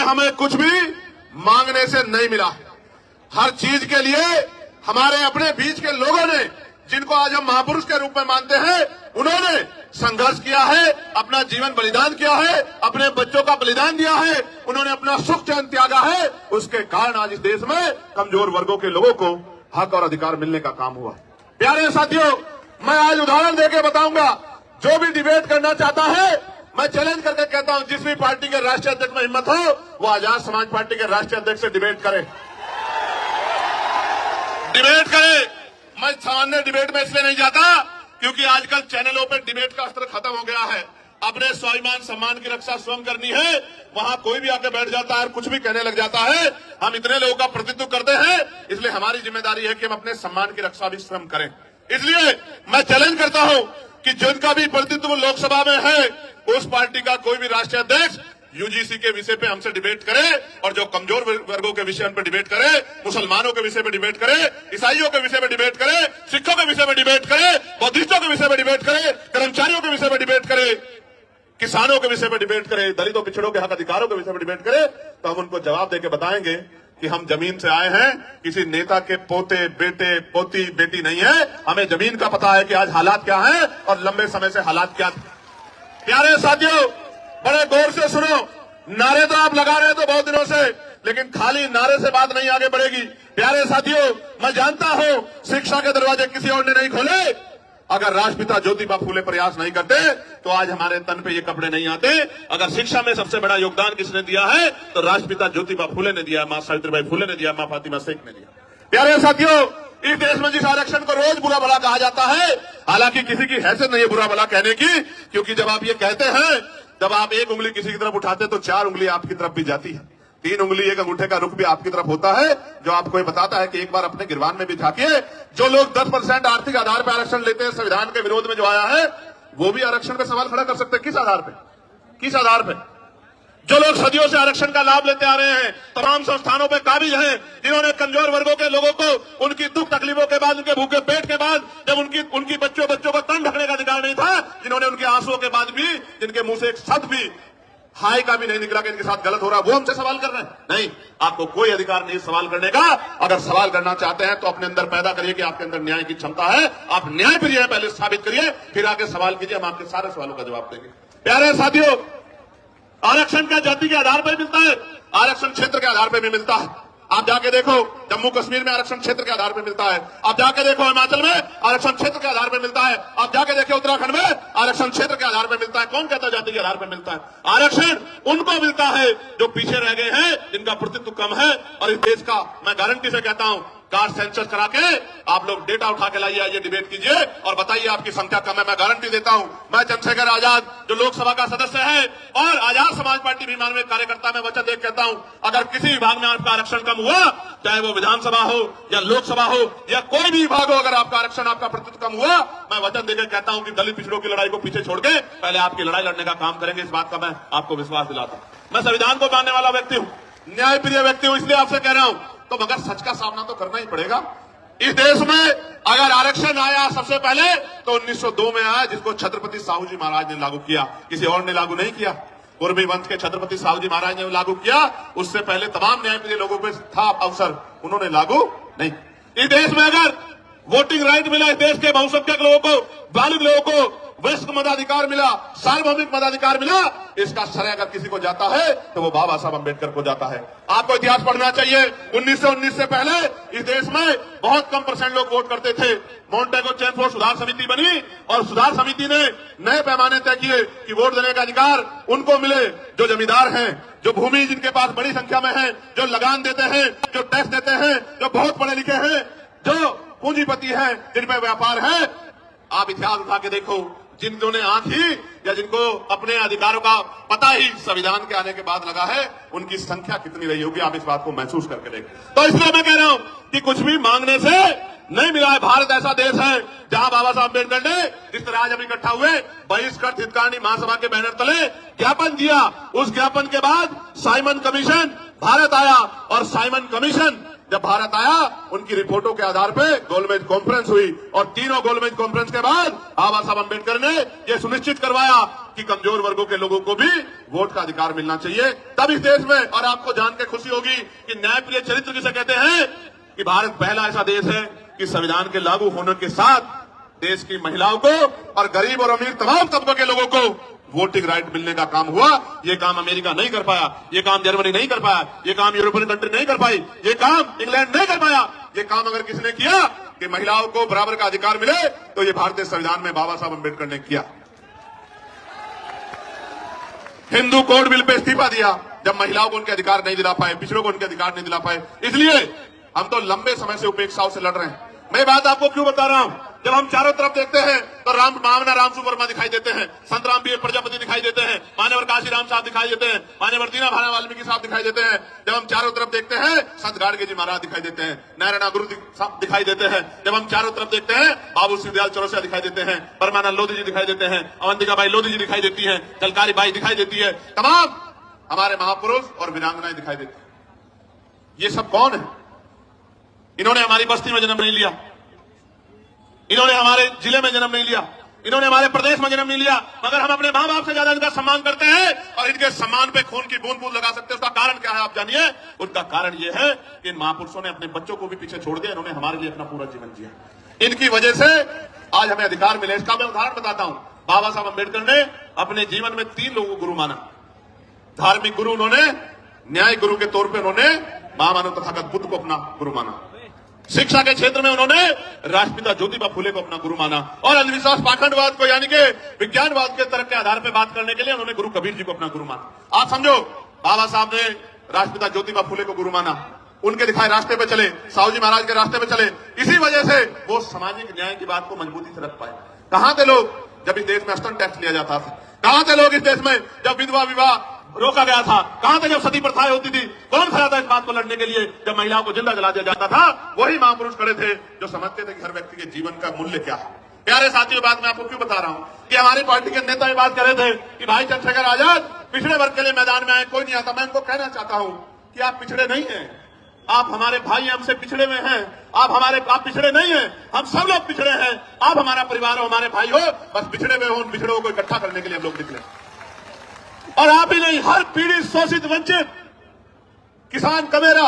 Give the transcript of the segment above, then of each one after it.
हमें कुछ भी मांगने से नहीं मिला। हर चीज के लिए हमारे अपने बीच के लोगों ने, जिनको आज हम महापुरुष के रूप में मानते हैं, उन्होंने संघर्ष किया है, अपना जीवन बलिदान किया है, अपने बच्चों का बलिदान दिया है, उन्होंने अपना सुख चैन त्यागा है। उसके कारण आज इस देश में कमजोर वर्गों के लोगों को हक और अधिकार मिलने का काम हुआ। प्यारे साथियों, मैं आज उदाहरण देके बताऊंगा। जो भी डिबेट करना चाहता है, मैं चैलेंज करके कहता हूं, जिस भी पार्टी के राष्ट्रीय अध्यक्ष में हिम्मत हो, वो आजाद समाज पार्टी के राष्ट्रीय अध्यक्ष से डिबेट करे। डिबेट करे। मैं सामान्य डिबेट में इसलिए नहीं जाता क्योंकि आजकल चैनलों पर डिबेट का अस्त्र खत्म हो गया है। अपने स्वाभिमान सम्मान की रक्षा स्वयं करनी है, वहां कोई भी आके बैठ जाता है और कुछ भी कहने लग जाता है। हम इतने लोगों का प्रतिनिधित्व करते हैं, इसलिए हमारी जिम्मेदारी है कि हम अपने सम्मान की रक्षा भी स्वयं करें। इसलिए मैं चैलेंज करता हूं कि जिनका भी प्रतिनिधित्व लोकसभा में है, उस पार्टी का कोई भी राष्ट्रीय अध्यक्ष यूजीसी के विषय पे हमसे डिबेट करे, और जो कमजोर वर्गों के विषय पर डिबेट करे, मुसलमानों के विषय पर डिबेट करे, ईसाइयों के विषय पर डिबेट करे, सिखों के विषय पर डिबेट करे, बौद्धिस्टों के विषय पर डिबेट करे, कर्मचारियों के विषय पर डिबेट करे, किसानों के विषय पर डिबेट करे, दलितों पिछड़ों के हक अधिकारों के विषय पर डिबेट करे, तो हम उनको जवाब देके बताएंगे कि हम जमीन से आए हैं, किसी नेता के पोते, बेटे, पोती, बेटी नहीं है। हमें जमीन का पता है कि आज हालात क्या हैं और लंबे समय से हालात क्या थे। प्यारे साथियों, बड़े गौर से सुनो। नारे तो आप लगा रहे थे बहुत दिनों से, लेकिन खाली नारे से बात नहीं आगे बढ़ेगी। प्यारे साथियों, मैं जानता हूं शिक्षा के दरवाजे किसी और ने नहीं खोले। अगर राष्ट्रपिता ज्योतिबा फूले प्रयास नहीं करते तो आज हमारे तन पे ये कपड़े नहीं आते। अगर शिक्षा में सबसे बड़ा योगदान किसने दिया है तो राष्ट्रपिता ज्योतिबा फूले ने दिया, मां सावित्रीबाई फूले ने दिया, मां फातिमा शेख ने दिया। प्यारे साथियों, इस देश में जिस आरक्षण को रोज बुरा भला कहा जाता है, हालांकि किसी की हैसियत नहीं है बुरा भला कहने की, क्योंकि जब आप ये कहते हैं, जब आप एक उंगली किसी की तरफ उठाते तो 4 उंगली आपकी तरफ भी जाती है, 3 उंगली एक अंगूठे का रुख भी आपकी तरफ होता है, जो आपको ये बताता है कि एक बार अपने गिरबान में भी झांकिए। जो लोग 10% आर्थिक आधार पर आरक्षण लेते हैं, संविधान के विरोध में जो आया है, वो भी आरक्षण का सवाल खड़ा कर सकते हैं। किस आधार पे? किस आधार पे? जो लोग सदियों से आरक्षण का लाभ लेते आ रहे हैं, तमाम संस्थानों पे काबिज हैं, जिन्होंने कमजोर वर्गों के लोगों को उनकी दुख तकलीफों के बाद, उनके भूखे पेट के बाद, जब उनकी बच्चों को तन ढकने का अधिकार नहीं था, जिन्होंने उनके आंसुओं के बाद भी, जिनके मुंह से एक शब्द भी हाय का भी नहीं निकला कि इनके साथ गलत हो रहा, वो हमसे सवाल कर रहे हैं। नहीं, आपको कोई अधिकार नहीं सवाल करने का। अगर सवाल करना चाहते हैं तो अपने अंदर पैदा करिए कि आपके अंदर न्याय की क्षमता है, आप न्याय प्रिय हैं, पहले साबित करिए, फिर आके सवाल कीजिए, हम आपके सारे सवालों का जवाब देंगे। प्यारे साथियों, आरक्षण क्या जाति के आधार पर मिलता है? आरक्षण क्षेत्र के आधार पर भी मिलता है। आप जाके देखो, जम्मू कश्मीर में आरक्षण क्षेत्र के आधार पर मिलता है। आप जाके देखो, हिमाचल में आरक्षण क्षेत्र के आधार पर मिलता है। आप जाके देखो, उत्तराखंड में आरक्षण क्षेत्र के आधार पर मिलता है। कौन कहता है जाति के आधार पर मिलता है? आरक्षण उनको मिलता है जो पीछे रह गए हैं, जिनका प्रतिनिधित्व कम है। और इस देश का मैं गारंटी से कहता हूं, कास्ट सेंसस करा के आप लोग डेटा उठा के लाइए, आइए डिबेट कीजिए और बताइए आपकी संख्या कम है। मैं गारंटी देता हूं, मैं चंद्रशेखर आजाद जो लोकसभा का सदस्य है और आजाद समाज पार्टी भी मानवीय कार्यकर्ता में वचन देकर कहता हूं, अगर किसी विभाग में आपका आरक्षण कम हुआ, चाहे वो विधानसभा हो या लोकसभा हो या कोई भी विभाग हो, अगर आपका आरक्षण, आपका प्रतिनिधित्व कम हुआ, मैं वचन देकर कहता हूं कि दलित पिछड़ों की लड़ाई को पीछे छोड़ के पहले आपकी लड़ाई लड़ने का काम करेंगे। इस बात का मैं आपको विश्वास दिलाता हूं। मैं संविधान को मानने वाला व्यक्ति हूं, न्याय प्रिय व्यक्ति हूं, इसलिए आपसे कह रहा हूं, तो मगर सच का सामना तो करना ही पड़ेगा। इस देश में अगर आरक्षण आया सबसे पहले तो 1902 में आया, जिसको छत्रपति साहू जी महाराज ने लागू किया, किसी और ने लागू नहीं किया। कुर्मी वंश के छत्रपति साहू जी महाराज ने लागू किया, उससे पहले तमाम न्यायप्रिय लोगों पे था अवसर, उन्होंने लागू नहीं। इस देश में अगर वोटिंग राइट मिला, इस देश के बहुसंख्यक लोगों को, बालिग लोगों को वयस्क मताधिकार मिला, सार्वभौमिक मताधिकार मिला, इसका श्रेय अगर किसी को जाता है तो वो बाबा साहब अम्बेडकर को जाता है। आपको इतिहास पढ़ना चाहिए। 1919 से पहले इस देश में बहुत कम % लोग वोट करते थे। मोंटेगो चेमफोर्ड सुधार समिति बनी और सुधार समिति ने नए पैमाने तय किए कि वोट देने का अधिकार उनको मिले जो जमींदार हैं, जो भूमि जिनके पास बड़ी संख्या में है, जो लगान देते हैं, जो टैक्स देते हैं, जो बहुत पढ़े लिखे हैं, जो पूंजीपति हैं, जिनपे व्यापार है। आप इतिहास उठा के देखो, जिनको ने आंख ही या जिनको अपने अधिकारों का पता ही संविधान के आने के बाद लगा है, उनकी संख्या कितनी रही होगी, आप इस बात को महसूस करके देखें। तो इसलिए मैं कह रहा हूं कि कुछ भी मांगने से नहीं मिला है। भारत ऐसा देश है जहां बाबा साहब अम्बेडकर ने जिस तरह आज हम इकट्ठा हुए, बहिष्कृत हितकारिणी महासभा के बैनर तले ज्ञापन दिया, उस ज्ञापन के बाद साइमन कमीशन भारत आया और साइमन कमीशन जब भारत आया उनकी रिपोर्टों के आधार पे गोलमेज कॉन्फ्रेंस हुई और तीनों गोलमेज कॉन्फ्रेंस के बाद बाबा साहब अम्बेडकर ने यह सुनिश्चित करवाया कि कमजोर वर्गों के लोगों को भी वोट का अधिकार मिलना चाहिए। तब इस देश में, और आपको जान के खुशी होगी कि न्यायप्रिय चरित्र किसे कहते हैं, कि भारत पहला ऐसा देश है कि संविधान के लागू होने के साथ देश की महिलाओं को और गरीब और अमीर तमाम तबकों के लोगों को वोटिंग राइट मिलने का काम हुआ। ये काम अमेरिका नहीं कर पाया, ये काम जर्मनी नहीं कर पाया, ये काम यूरोपियन कंट्री नहीं कर पाई, ये काम इंग्लैंड नहीं कर पाया। ये काम अगर किसने किया कि महिलाओं को बराबर का अधिकार मिले, तो ये भारतीय संविधान में बाबा साहब अम्बेडकर ने किया। हिंदू कोड बिल पे इस्तीफा दिया जब महिलाओं को उनके अधिकार नहीं दिला पाए, पिछड़ों को उनके अधिकार नहीं दिला पाए। इसलिए हम तो लंबे समय से उपेक्षाओं से लड़ रहे हैं। मैं बात आपको क्यों बता रहा हूं, जब हम चारों तरफ देखते हैं तो मानव रामसु वर्मा दिखाई देते हैं, संत राम बी प्रजापति दिखाई देते हैं, मान्यवर काशीराम साहब दिखाई देते हैं, मान्यवर दीना भाना वाल्मीकि साहब दिखाई देते हैं। जब हम चारों तरफ देखते हैं संत गाडगे जी महाराज दिखाई देते हैं, नारायण गुरु दिखाई देते हैं। जब हम चारों तरफ देखते हैं बाबू सिंह चौरसिया दिखाई देते हैं, परमानंद लोधी जी दिखाई देते हैं, अवंतिका बाई लोधी जी दिखाई देती है, कलकारी बाई दिखाई देती है, तमाम हमारे महापुरुष और वीरांगनाएं दिखाई देती है। ये सब कौन है? इन्होंने हमारी बस्ती में जन्म नहीं लिया, इन्होंने हमारे जिले में जन्म नहीं लिया, इन्होंने हमारे प्रदेश में जन्म नहीं लिया, मगर हम अपने मां बाप से ज्यादा इनका सम्मान करते हैं और इनके सम्मान पे खून की बूंद बूंद लगा सकते हैं। उसका कारण क्या है आप जानिए। उनका कारण यह है कि इन महापुरुषों ने अपने बच्चों को भी पीछे छोड़ दिया, इन्होंने हमारे लिए अपना पूरा जीवन जिया। इनकी वजह से आज हमें अधिकार मिले। इसका मैं उदाहरण बताता हूं। बाबा साहब अम्बेडकर ने अपने जीवन में 3 लोगों को गुरु माना। धार्मिक गुरु उन्होंने, न्याय गुरु के तौर पर उन्होंने महामानव तथागत बुद्ध को अपना गुरु माना, शिक्षा के क्षेत्र में उन्होंने राष्ट्रपिता ज्योतिबा फुले को अपना गुरु माना, और अंधविश्वास पाखंडवाद को यानी कि विज्ञानवाद के तर्क के आधार पर बात करने के लिए उन्होंने गुरु कबीर जी को अपना गुरु माना। आप समझो, बाबा साहब ने राष्ट्रपिता ज्योतिबा फुले को गुरु माना, उनके दिखाए रास्ते पे चले, साहू जी महाराज के रास्ते पे चले। इसी वजह से वो सामाजिक न्याय की बात को मजबूती से रख पाए। कहां थे लोग जब इस देश में स्तन टैक्स लिया जाता था? कहां थे लोग इस देश में जब विधवा विवाह रोका गया था? कहां थे जब सती प्रथाएं होती थी? कौन खड़ा था इस बात को लड़ने के लिए? जब महिलाओं को जिंदा जला दिया जाता था, वही महापुरुष खड़े थे जो समझते थे कि हर व्यक्ति के जीवन का मूल्य क्या है। प्यारे साथियों, बात मैं आपको क्यों बता रहा हूं कि हमारी पार्टी के नेता ये बात कर रहे थे कि भाई चंद्रशेखर आजाद पिछड़े वर्ग के लिए मैदान में आए, कोई नहीं आता। मैं उनको कहना चाहता हूं कि आप पिछड़े नहीं हैं, आप हमारे भाई हैं, हमसे पिछड़े में हैं। आप पिछड़े नहीं हैं, हम सब लोग पिछड़े हैं। आप हमारा परिवार हो, हमारे भाई हो, बस पिछड़े में हो, उन पिछड़ों को इकट्ठा करने के लिए हम लोग निकले। और आप ही नहीं, हर पीढ़ी शोषित वंचित किसान कमेरा,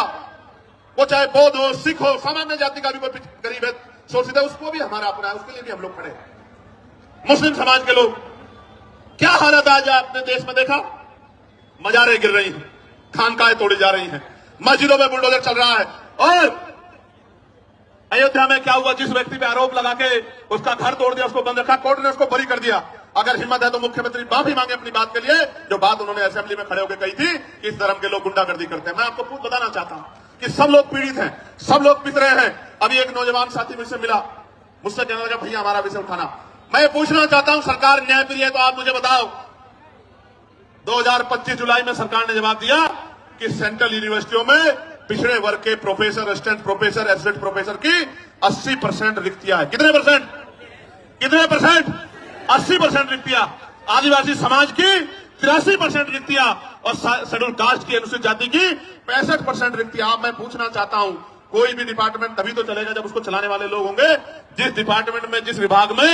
वो चाहे बौद्ध हो, सिख हो, सामान्य जाति का भी कोई गरीब है, शोषित है, उसको भी हमारा अपना है, उसके लिए भी हम लोग खड़े हैं। मुस्लिम समाज के लोग, क्या हालत आज आपने देश में देखा? मजारें गिर रही हैं, खानकाएं तोड़ी जा रही हैं, मस्जिदों में बुलडोजर चल रहा है। और अयोध्या में क्या हुआ? जिस व्यक्ति पे आरोप लगा के उसका घर तोड़ दिया, उसको बंद रखा, कोर्ट ने उसको बरी कर दिया। अगर हिम्मत है तो मुख्यमंत्री माफी मांगे अपनी बात के लिए, जो बात उन्होंने असेंबली में खड़े होकर कही थी कि इस धर्म के लोग गुंडागर्दी करते हैं। मैं आपको खुद बताना चाहता हूं कि सब लोग पीड़ित हैं, सब लोग पिस रहे हैं। अभी एक नौजवान साथी मुझसे मिला, मुझसे कहने लगा भैया हमारा विषय उठाना। मैं पूछना चाहता हूं, सरकार न्यायप्रिय है तो आप मुझे बताओ, 2025 जुलाई में सरकार ने जवाब दिया कि सेंट्रल यूनिवर्सिटियों में पिछड़े वर्ग के professor, assistant professor, associate professor की 80% रिक्तियां है। कितने परसेंट? 80% रिक्तियां। आदिवासी समाज की 83% रिक्तियां और शेड्यूल कास्ट की, अनुसूचित जाति की 65% रिक्तियां। मैं पूछना चाहता हूं, कोई भी डिपार्टमेंट तभी तो चलेगा जब उसको चलाने वाले लोग होंगे। जिस डिपार्टमेंट में, जिस विभाग में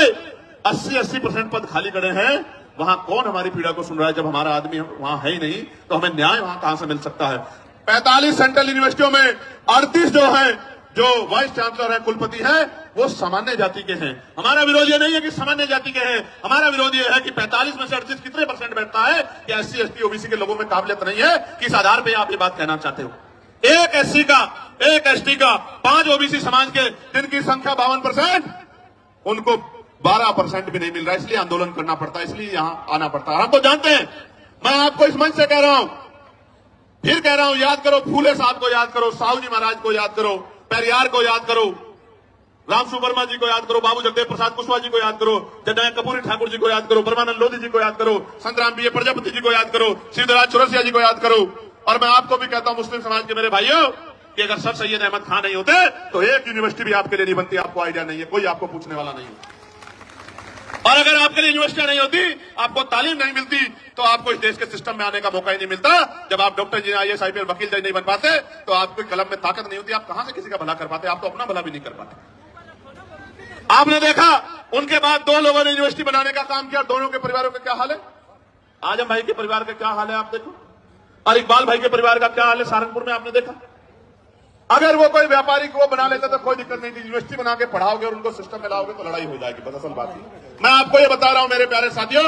80% पद खाली पड़े हैं, वहां कौन हमारी पीड़ा को सुन रहा है? जब हमारा आदमी वहां है ही नहीं तो हमें न्याय वहां कहां से मिल सकता है? 45 सेंट्रल यूनिवर्सिटियों में 38 जो है, जो वाइस चांसलर है, कुलपति है, वो सामान्य जाति के हैं। हमारा विरोध ये नहीं है कि सामान्य जाति के हैं, हमारा विरोध ये है कि 45 में से 38 कितने परसेंट बैठता है कि SC, ST, OBC के लोगों में काबिलियत नहीं है? किस आधार पर आप ये बात कहना चाहते हो? एक SC का, एक ST का, 5 OBC समाज के, जिनकी संख्या 52%, उनको 12% भी नहीं मिल रहा। इसलिए आंदोलन करना पड़ता है, इसलिए यहां आना पड़ता है। हम तो जानते हैं। मैं आपको इस मंच से कह रहा हूं, फिर कह रहा हूं, याद करो फूले साहब को, याद करो साहू जी महाराज को, याद करो पेरियार को, याद करो रामसु वर्मा जी को, याद करो बाबू जगदेव प्रसाद कुशवाहा जी को, याद करो जगदम्बिका कपूरी ठाकुर जी को, याद करो परमानंद लोधी जी को, याद करो संत राम बी प्रजापति जी को, याद करो शिवराज चौरसिया जी को, याद करो। और मैं आपको भी कहता हूं, मुस्लिम समाज के मेरे भाइयों, कि अगर सर सैयद अहमद खान नहीं होते तो एक यूनिवर्सिटी भी आपके लिए नहीं बनती। आपको आइडिया नहीं है, कोई आपको पूछने वाला नहीं है। और अगर आपके लिए यूनिवर्सिटियां नहीं होती, आपको तालीम नहीं मिलती, तो आपको इस देश के सिस्टम में आने का मौका ही नहीं मिलता। जब आप डॉक्टर इंजीनियर IAS IPS वकील जज नहीं बन पाते, तो आपकी कलम में ताकत नहीं होती, आप कहां से किसी का भला कर पाते? आप तो अपना भला भी नहीं कर पाते। आपने देखा उनके बाद 2 लोगों ने यूनिवर्सिटी बनाने का काम किया, दोनों के परिवारों का क्या हाल है। आजम भाई के परिवार का क्या हाल है आप देखो, और इकबाल भाई के परिवार का क्या हाल है सहारनपुर में आपने देखा। अगर वो कोई व्यापारी को बना लेता तो कोई दिक्कत नहीं थी, यूनिवर्सिटी बना के पढ़ाओगे और उनको सिस्टम में लाओगे तो लड़ाई हो जाएगी। बस असल बात है, मैं आपको ये बता रहा हूं मेरे प्यारे साथियों,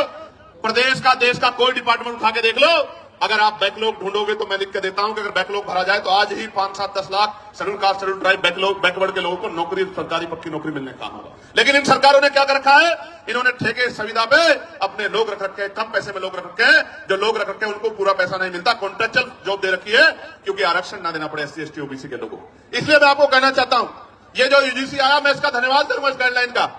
प्रदेश का देश का कोई डिपार्टमेंट उठा के देख लो, अगर आप बैकलॉग ढूंढोगे तो मैं लिख के देता हूं कि अगर बैकलॉग भरा जाए तो आज ही 5, 7, 10 lakh schedule caste schedule tribe backward के लोगों को नौकरी, सरकारी पक्की नौकरी मिलने का काम होगा। लेकिन इन सरकारों ने क्या कर रखा है, इन्होंने ठेके सुविधा पे अपने लोग रख रखे, कम पैसे में लोग रख रखे हैं, जो लोग रख रखे हैं उनको पूरा पैसा नहीं मिलता, कॉन्ट्रेक्चुअल जॉब दे रखी है क्योंकि आरक्षण ना देना पड़े SC ST OBC के लोगों को। इसलिए मैं आपको कहना चाहता हूं, ये जो UGC आया, मैं इसका धन्यवाद करूंगा इस गाइडलाइन का।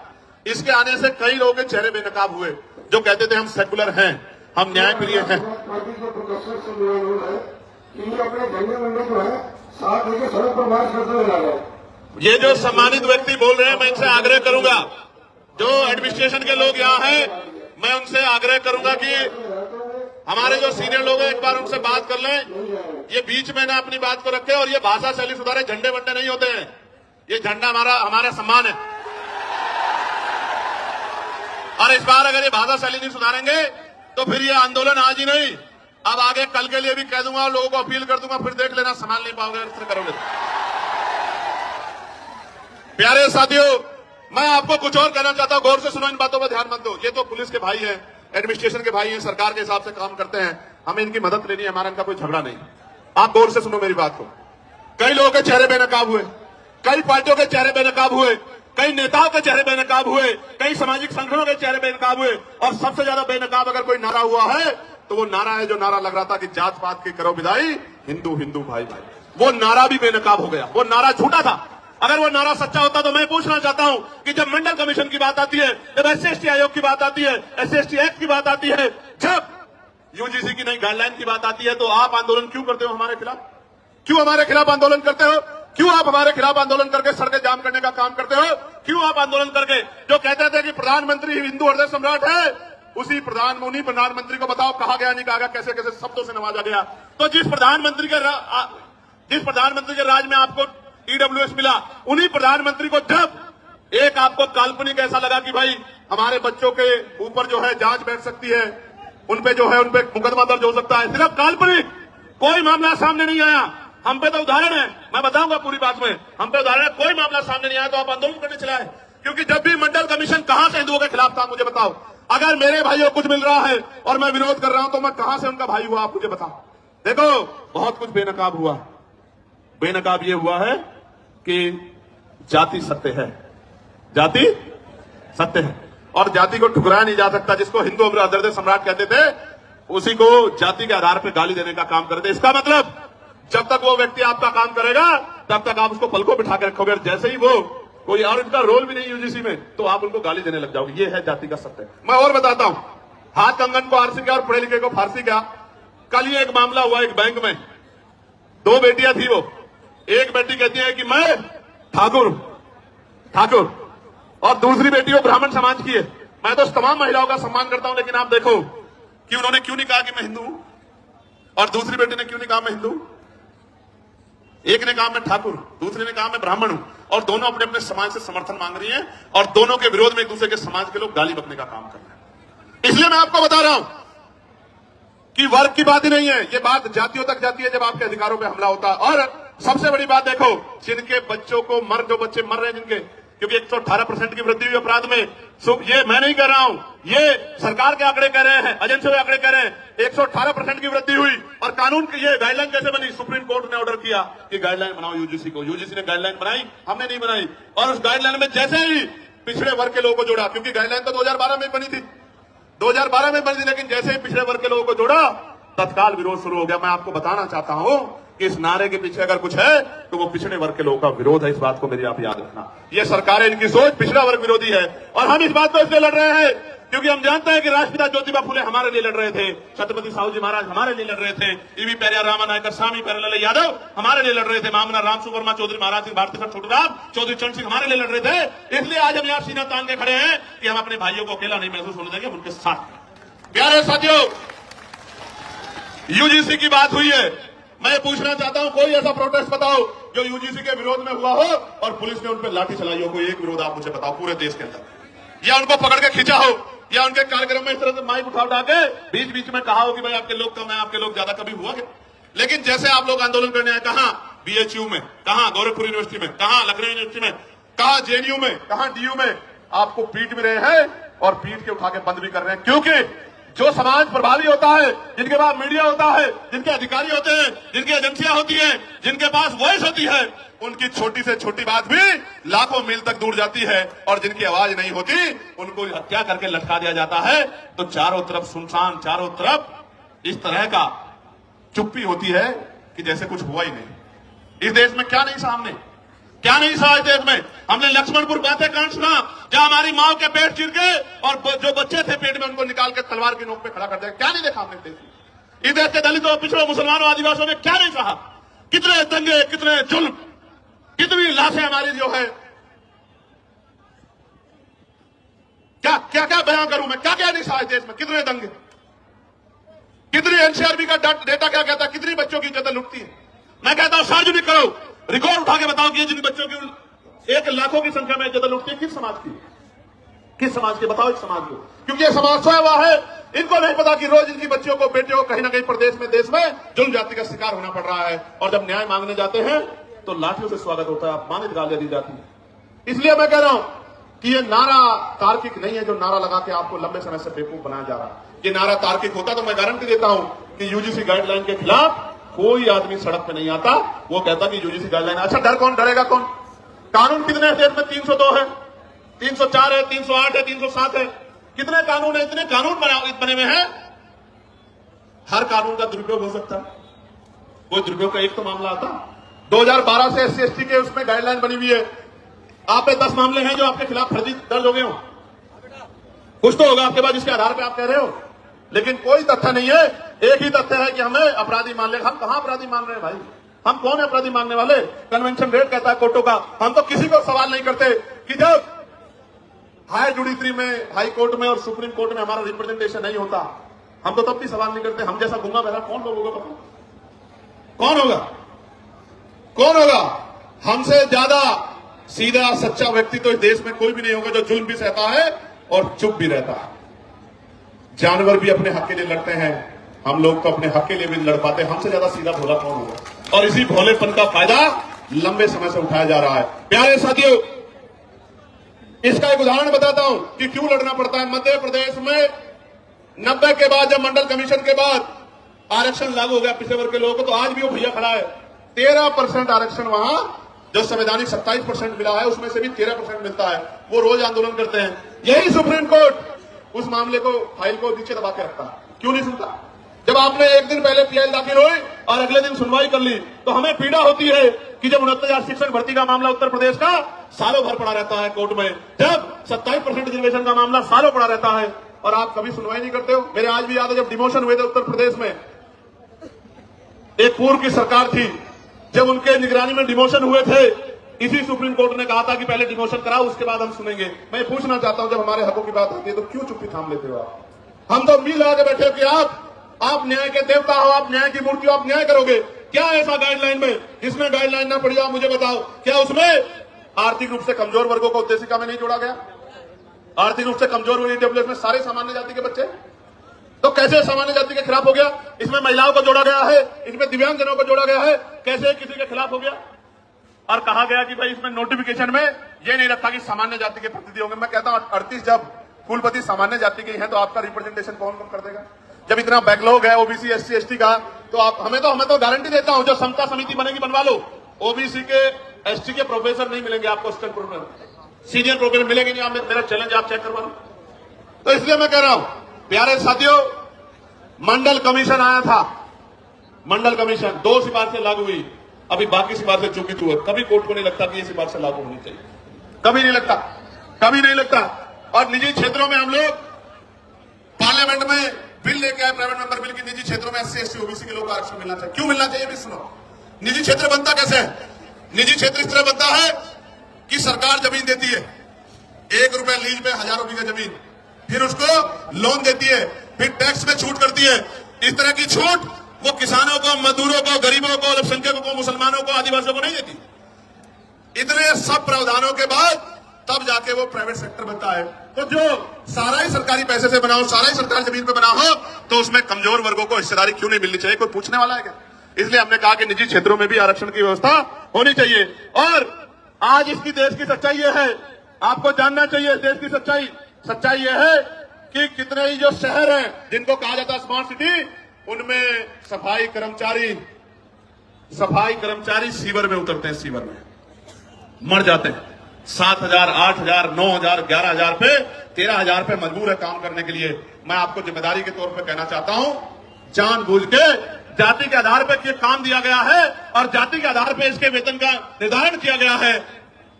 इसके आने से कई लोगों के चेहरे बेनकाब हुए जो कहते थे हम सेकुलर हैं, हम न्याय प्रिय हैं। ये जो सम्मानित व्यक्ति बोल रहे हैं, मैं इनसे आग्रह करूंगा, जो एडमिनिस्ट्रेशन के लोग यहाँ हैं, मैं उनसे आग्रह करूंगा कि हमारे जो सीनियर लोग हैं एक बार उनसे बात कर लें, ये बीच में ना अपनी बात को रखे और ये भाषा शैली सुधारे। झंडे वंडे नहीं होते हैं, ये झंडा हमारा सम्मान है। और इस बार अगर ये भाषा शैली नहीं सुधारेंगे तो फिर ये आंदोलन आज ही नहीं, अब आगे कल के लिए भी कह दूंगा और लोगों को अपील कर दूंगा, फिर देख लेना संभाल नहीं पाओगे इस तरह करोगे। प्यारे साथियों, मैं आपको कुछ और कहना चाहता हूं, गौर से सुनो, इन बातों पर ध्यान मत दो। ये तो पुलिस के भाई हैं, एडमिनिस्ट्रेशन के भाई हैं, सरकार के हिसाब से काम करते हैं, हमें इनकी मदद लेनी है, हमारा इनका कोई झगड़ा नहीं। आप गौर से सुनो मेरी बात को। कई लोगों के चेहरे बेनकाब हुए, कई पार्टियों के चेहरे बेनकाब हुए, कई नेताओं के चेहरे बेनकाब हुए, कई सामाजिक संगठनों के चेहरे बेनकाब हुए, और सबसे ज्यादा बेनकाब अगर कोई नारा हुआ है तो वो नारा है जो नारा लग रहा था कि जात पात की करो विदाई, हिंदू हिंदू भाई भाई। वो नारा भी बेनकाब हो गया, वो नारा झूठा था। अगर वो नारा सच्चा होता तो मैं पूछना चाहता हूं कि जब मंडल कमीशन की बात आती है, जब SC ST आयोग की बात आती है, SC ST एक्ट की बात आती है, जब UGC की नई गाइडलाइन की बात आती है, तो आप आंदोलन क्यों करते हो हमारे खिलाफ? क्यों हमारे खिलाफ आंदोलन करते हो? क्यों आप हमारे खिलाफ आंदोलन करके सड़कें जाम करने का काम करते हो? क्यों आप आंदोलन करके, जो कहते थे कि प्रधानमंत्री हिंदू हृदय सम्राट है, उन्हीं प्रधानमंत्री को बताओ कहा गया, नहीं कहा गया, कैसे कैसे शब्दों से नवाजा गया। तो जिस प्रधानमंत्री के राज में आपको EWS मिला, उन्हीं प्रधानमंत्री को जब एक आपको काल्पनिक ऐसा लगा कि भाई हमारे बच्चों के ऊपर जो है जांच बैठ सकती है, उनपे जो है उनपे मुकदमा दर्ज हो सकता है, सिर्फ काल्पनिक, कोई मामला सामने नहीं आया। हम पे तो उदाहरण है, मैं बताऊंगा पूरी बात में, हम पे उदाहरण है, कोई मामला सामने नहीं आया तो आप आंदोलन करने चला है। क्योंकि जब भी मंडल कमीशन कहां से हिंदुओं के खिलाफ था, मुझे बताओ। अगर मेरे भाइयों को कुछ मिल रहा है और मैं विरोध कर रहा हूं तो मैं कहां से उनका भाई हुआ, आप मुझे बताओ। देखो, बहुत कुछ बेनकाब हुआ। बेनकाब ये हुआ है कि जाति सत्य है, जाति सत्य है, और जाति को ठुकराया नहीं जा सकता। जिसको हिंदू हृदय सम्राट कहते थे, उसी को जाति के आधार पर गाली देने का काम करते। इसका मतलब जब तक वो व्यक्ति आपका काम करेगा तब तक आप उसको पलकों बिठा के रखोगे, और जैसे ही वो कोई और इनका रोल भी नहीं UGC में, तो आप उनको गाली देने लग जाओगे। ये है जाति का सत्य। मैं और बताता हूं, हाथ कंगन को आरसी किया और पढ़े लिखे को फारसी किया। कल ही एक मामला हुआ एक बैंक में, 2 बेटियां थी, वो एक बेटी कहती है कि मैं ठाकुर, और दूसरी बेटी वो ब्राह्मण समाज की है। मैं तो तमाम महिलाओं का सम्मान करता हूं, लेकिन आप देखो कि उन्होंने क्यों नहीं कहा कि मैं हिंदू हूं, और दूसरी बेटी ने क्यों नहीं कहा मैं हिंदू। एक ने कहा मैं ठाकुर, दूसरे ने कहा मैं ब्राह्मण हूं, और दोनों अपने अपने समाज से समर्थन मांग रही हैं, और दोनों के विरोध में एक दूसरे के समाज के लोग गाली बकने का काम कर रहे हैं। इसलिए मैं आपको बता रहा हूं कि वर्ग की बात ही नहीं है, ये बात जातियों तक जाती है जब आपके अधिकारों पे हमला होता है। और सबसे बड़ी बात देखो, जिनके बच्चों को जो बच्चे मर रहे हैं जिनके, क्योंकि 118% की वृद्धि हुई अपराध में, ये मैं नहीं कह रहा हूं, ये सरकार के आंकड़े कह रहे हैं, एजेंसियों के आंकड़े कह रहे हैं, 118% की वृद्धि हुई। और कानून की ये गाइडलाइन कैसे बनी? सुप्रीम कोर्ट ने ऑर्डर किया कि गाइडलाइन बनाओ UGC को। UGC ने गाइडलाइन बनाई, हमने नहीं बनाई। और उस गाइडलाइन में जैसे ही पिछड़े वर्ग के लोगों को जोड़ा, क्योंकि गाइडलाइन तो 2012 में बनी थी, 2012 में बनी थी, लेकिन जैसे ही पिछड़े वर्ग के लोगों को जोड़ा, तत्काल विरोध शुरू हो गया। मैं आपको बताना चाहता हूं कि इस नारे के पीछे अगर कुछ है तो वो पिछड़े वर्ग के लोगों का विरोध है। इस बात को मेरी आप याद रखना। ये सरकारें, इनकी सोच पिछड़ा वर्ग विरोधी है, और हम इस बात को इसलिए लड़ रहे हैं क्योंकि हम जानते हैं कि राष्ट्रपिता ज्योतिबा फुले हमारे लिए लड़ रहे थे, छत्रपति साहू जी महाराज हमारे लिए लड़ रहे थे, ईवी पेरियार रामानायकर स्वामी प्यारेलाल यादव हमारे लिए लड़ रहे थे, मामला राम सुवर्मा चौधरी महाराज सिंह भारती सर छोटूराम चौधरी चरण सिंह हमारे लिए लड़ रहे थे। इसलिए आज हम यहाँ सीना तान के खड़े हैं कि हम अपने भाइयों को अकेला नहीं महसूस होने देंगे, उनके साथ। प्यारे साथियों, यूजीसी की बात हुई है, मैं पूछना चाहता हूं कोई ऐसा प्रोटेस्ट बताओ जो यूजीसी के विरोध में हुआ हो और पुलिस ने उन पर लाठी चलाई हो। कोई एक विरोध आप मुझे बताओ पूरे देश के अंदर, या उनको पकड़ के खींचा हो, या उनके कार्यक्रम में इस तरह से माइक उठा के बीच बीच में कहा हो कि भाई आपके लोग कम है, आपके लोग ज्यादा, कभी हुआ क्या? लेकिन जैसे आप लोग आंदोलन करने आए, कहां बीएचयू में, कहां गोरखपुर यूनिवर्सिटी में, कहां लखनऊ यूनिवर्सिटी में, कहां जेएनयू में, कहां डीयू में, आपको पीट भी रहे हैं और पीट के उठा के बंद भी कर रहे हैं। क्योंकि जो समाज प्रभावी होता है, जिनके पास मीडिया होता है, जिनके अधिकारी होते हैं, जिनकी एजेंसियां होती हैं, जिनके पास वॉइस होती है, उनकी छोटी से छोटी बात भी लाखों मील तक दूर जाती है, और जिनकी आवाज नहीं होती उनको हत्या करके लटका दिया जाता है। तो चारों तरफ सुनसान, चारों तरफ इस तरह का चुप्पी होती है कि जैसे कुछ हुआ ही नहीं। इस देश में क्या नहीं सामने, क्या नहीं सहा इस देश में। हमने लक्ष्मणपुर बातें कांड सुना, जहां हमारी माओ के पेट चिर के और जो बच्चे थे पेट में उनको निकाल के तलवार की नोक पे खड़ा कर दिया। क्या नहीं देखा हमने देश में? इस देश के दलितों, पिछड़ों, मुसलमानों, आदिवासियों ने क्या नहीं सहा? कितने दंगे, कितने जुल्म, कितनी लाशें हमारी जो है, क्या क्या क्या बयान करूं मैं, क्या क्या नहीं सहा इस देश में? कितने दंगे, कितनी एनसीआरबी का डेटा क्या कहता है, कितनी बच्चों की इज्जत लुटती है। मैं कहता हूं सार्वजनिक करो, रिकॉर्ड उठा के बताओ कि जिन बच्चों की 1 लाखों की संख्या में इज्जत लुटती है, किस समाज की, किस समाज की? बताओ इस समाज को। क्योंकि ये समाज सोया हुआ है, इनको नहीं पता कि रोज इनकी बच्चियों को, बेटियों को कहीं ना कहीं प्रदेश में, देश में जुल्म जाति का शिकार होना पड़ रहा है, और जब न्याय मांगने जाते हैं तो लाठियों से स्वागत होता है, अपमानित गालियां दी जाती है। इसलिए मैं कह रहा हूं कि ये नारा तार्किक नहीं है, जो नारा लगा के आपको लंबे समय से बेवकूफ बनाया जा रहा है। ये नारा तार्किक होता तो मैं गारंटी देता हूं कि यूजीसी गाइडलाइन के खिलाफ कोई आदमी सड़क पे नहीं आता। वो कहता कि यूजीसी गाइडलाइन, अच्छा डर कौन, डरेगा कौन? कानून कितने हैं देश में? 302 है, 304 है, 308 है, 307 है, कितने कानून है? इतने कानून बने हुए हैं, हर कानून का दुरुपयोग हो सकता है। कोई दुरुपयोग का एक तो मामला आता। 2012 से SC ST के उसमें गाइडलाइन बनी हुई है, आप पे 10 मामले हैं जो आपके खिलाफ फर्जी दर्ज हो गए हो, कुछ तो होगा आपके पास जिसके आधार पे आप कह रहे हो, लेकिन कोई तथ्य नहीं है। एक ही तथ्य है कि हमें अपराधी मान ले। हम कहां अपराधी मान रहे हैं भाई? हम कौन है अपराधी मानने वाले? कन्वेंशन रेट कहता है कोर्टों का। हम तो किसी को सवाल नहीं करते कि जब हाई जुडिशरी में, हाई कोर्ट में और सुप्रीम कोर्ट में हमारा रिप्रेजेंटेशन नहीं होता, हम तो तब भी सवाल नहीं करते। हम जैसा गुंगा बहरा कौन लोग होगा? बताओ कौन होगा? कौन होगा? हमसे ज्यादा सीधा सच्चा व्यक्ति तो इस देश में कोई भी नहीं होगा, जो जुल्म भी सहता है और चुप भी रहता है। जानवर भी अपने हक के लिए लड़ते हैं, हम लोग तो अपने हक के लिए भी लड़ पाते हैं। हमसे ज्यादा सीधा भोला कौन होगा? और इसी भोलेपन का फायदा लंबे समय से उठाया जा रहा है। प्यारे साथियों, इसका एक उदाहरण बताता हूं कि क्यों लड़ना पड़ता है। मध्य प्रदेश में 90 के बाद, जब मंडल कमीशन के बाद आरक्षण लागू हो गया पिछड़े वर्ग के लोगों को, तो आज भी वो भैया खड़ा है। 13% आरक्षण वहां जो संवैधानिक 27% मिला है, उसमें से भी 13% मिलता है। वो रोज आंदोलन करते हैं। यही सुप्रीम कोर्ट उस मामले को, फाइल को नीचे दबा के रखता है। क्यों नहीं सुनता? जब आपने एक दिन पहले PIL दाखिल हुई और अगले दिन सुनवाई कर ली, तो हमें पीड़ा होती है कि जब 69,000 शिक्षक भर्ती का मामला उत्तर प्रदेश का सालों भर पड़ा रहता है कोर्ट में, जब 27% रिजर्वेशन का मामला सालों पड़ा रहता है और आप कभी सुनवाई नहीं करते हो। मेरे आज भी याद है जब डिमोशन हुए थे उत्तर प्रदेश में, एक पूर्व की सरकार थी, जब उनके निगरानी में डिमोशन हुए थे, इसी सुप्रीम कोर्ट ने कहा था कि पहले डिमोशन कराओ, उसके बाद हम सुनेंगे। मैं पूछना चाहता हूं, जब हमारे हकों की बात आती है तो क्यों चुप्पी थाम लेते हो आप? हम तो मिल लगा के बैठे हो कि आप न्याय के देवता हो, आप न्याय की मूर्ति हो, आप न्याय करोगे। क्या ऐसा गाइडलाइन में जिसमें गाइडलाइन ना पड़ी, आप मुझे बताओ। क्या उसमें आर्थिक रूप से कमजोर वर्गों को उद्देशिका में नहीं जोड़ा गया? आर्थिक रूप से कमजोर हुई डब्ल्यूएस में सारे सामान्य जाति के बच्चे, तो कैसे सामान्य जाति के खिलाफ हो गया? इसमें महिलाओं को जोड़ा गया है, इसमें दिव्यांगजनों को जोड़ा गया है, कैसे किसी के खिलाफ हो गया? और कहा गया कि भाई इसमें नोटिफिकेशन में ये नहीं रखा कि सामान्य जाति के प्रतिनिधि होंगे। मैं कहता हूं 38 जब कुलपति सामान्य जाति के हैं तो आपका रिप्रेजेंटेशन कौन कर देगा? जब इतना बैकलॉग है ओबीसी SC ST का, तो आप हमें तो गारंटी देता हूं, जो समता समिति बनेगी बनवा लो। ओबीसी के ST के प्रोफेसर नहीं मिलेंगे आपको, असिस्टेंट प्रोफेसर, सीनियर प्रोफेसर मिलेंगे नहीं। आप मेरा चैलेंज आप चेक करवा लो। तो इसलिए मैं कह रहा हूं, प्यारे साथियों, मंडल कमीशन आया था, मंडल कमीशन 2 सिफारिशें लागू हुई, अभी बाकी सिफारिशें चूकित हुए। कभी कोर्ट को नहीं लगता कि ये सिफारिशें लागू होनी चाहिए, कभी नहीं लगता, कभी नहीं लगता। और निजी क्षेत्रों में हम लोग पार्लियामेंट में बिल लेके आए प्राइवेट मेंबर बिल की निजी क्षेत्रों में एससी एसटी ओबीसी के लोगों को आरक्षण मिलना चाहिए। क्यों मिलना चाहिए भी सुनो। निजी क्षेत्र बनता कैसे है? निजी क्षेत्र इस तरह बनता है कि सरकार जमीन देती है, 1 रुपए लीज पे हजारों बीघा जमीन, फिर उसको लोन देती है, फिर टैक्स में छूट करती है। इस तरह की छूट वो किसानों को, मजदूरों को, गरीबों को, अल्पसंख्यकों को, मुसलमानों को, आदिवासियों को नहीं देती। इतने सब प्रावधानों के बाद तब जाके वो प्राइवेट सेक्टर बनता है। तो जो सारा ही सरकारी पैसे से बना हो, सारा ही सरकारी जमीन पे बना हो, तो उसमें कमजोर वर्गों को हिस्सेदारी क्यों नहीं मिलनी चाहिए? कोई पूछने वाला है क्या? इसलिए हमने कहा कि निजी क्षेत्रों में भी आरक्षण की व्यवस्था होनी चाहिए। और आज इसकी देश की सच्चाई यह है, आपको जानना चाहिए देश की सच्चाई यह है कि कितने ही जो शहर हैं जिनको कहा जाता है स्मार्ट सिटी, उनमें सफाई कर्मचारी सीवर में उतरते हैं, सीवर में मर जाते हैं। 7,000, 8,000, 9,000, 11,000 पे, 13,000 पे मजबूर है काम करने के लिए। मैं आपको जिम्मेदारी के तौर पे कहना चाहता हूं, जानबूझ के जाति के आधार पर काम दिया गया है और जाति के आधार पर इसके वेतन का निर्धारण किया गया है।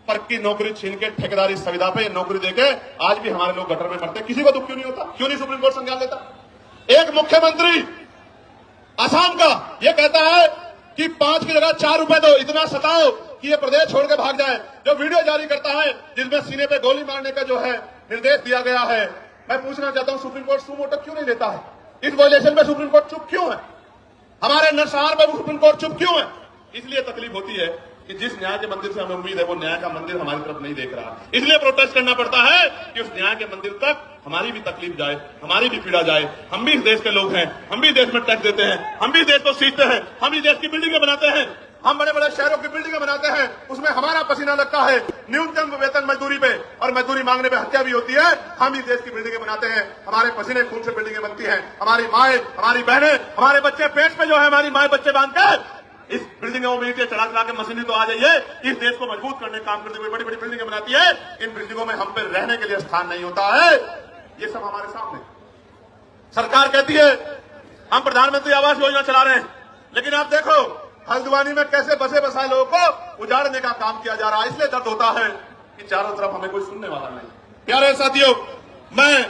पर की नौकरी छीन के ठेकेदारी सुविधा पे नौकरी देके आज भी हमारे लोग गटर में मरते हैं। किसी को दुख क्यों नहीं होता? क्यों नहीं सुप्रीम कोर्ट संज्ञान लेता? एक मुख्यमंत्री असम का यह कहता है कि 5 की जगह 4 रुपए दो, इतना सताओ कि ये प्रदेश छोड़ के भाग जाए। जो वीडियो जारी करता है जिसमें सीने पे गोली मारने का जो है निर्देश दिया गया है, मैं पूछना चाहता हूं सुप्रीम कोर्ट सुमोटो क्यों नहीं लेता है? इस वायलेशन में सुप्रीम कोर्ट चुप क्यों है? हमारे नरसंहार पर सुप्रीम कोर्ट चुप क्यों है? इसलिए तकलीफ होती है कि जिस न्याय के मंदिर से हमें उम्मीद है वो न्याय का मंदिर हमारी तरफ नहीं देख रहा। इसलिए प्रोटेस्ट करना पड़ता है कि उस न्याय के मंदिर तक हमारी भी तकलीफ जाए, हमारी भी पीड़ा जाए। हम भी इस देश के लोग हैं, हम भी देश में टैक्स देते हैं, हम भी देश को सींचते हैं, हम भी देश की बिल्डिंगें बनाते हैं, हम बड़े बड़े शहरों की बिल्डिंगें बनाते हैं, उसमें हमारा पसीना लगता है। न्यूनतम वेतन मजदूरी पे और मजदूरी मांगने पे हत्या भी होती है। हम ही देश की बिल्डिंगें बनाते हैं, हमारे पसीने खून से बिल्डिंगें बनती हैं। हमारी माएं, हमारी बहनें, हमारे बच्चे पेट पे जो है हमारी माएं बच्चे बांध के इस बिल्डिंगों में चला के मशीनरी तो आ जाइए, इस देश को मजबूत करने का काम करते हुए बड़ी बड़ी बिल्डिंगें बनाती है। इन बिल्डिंगों में हम पे रहने के लिए स्थान नहीं होता है। ये सब हमारे सामने। सरकार कहती है हम प्रधानमंत्री आवास योजना चला रहे हैं, लेकिन आप देखो हल्द्वानी में कैसे बसे बसाए लोगों को उजाड़ने का काम किया जा रहा है। इसलिए दर्द होता है कि चारों तरफ हमें कोई सुनने वाला नहीं। प्यारे साथियों, मैं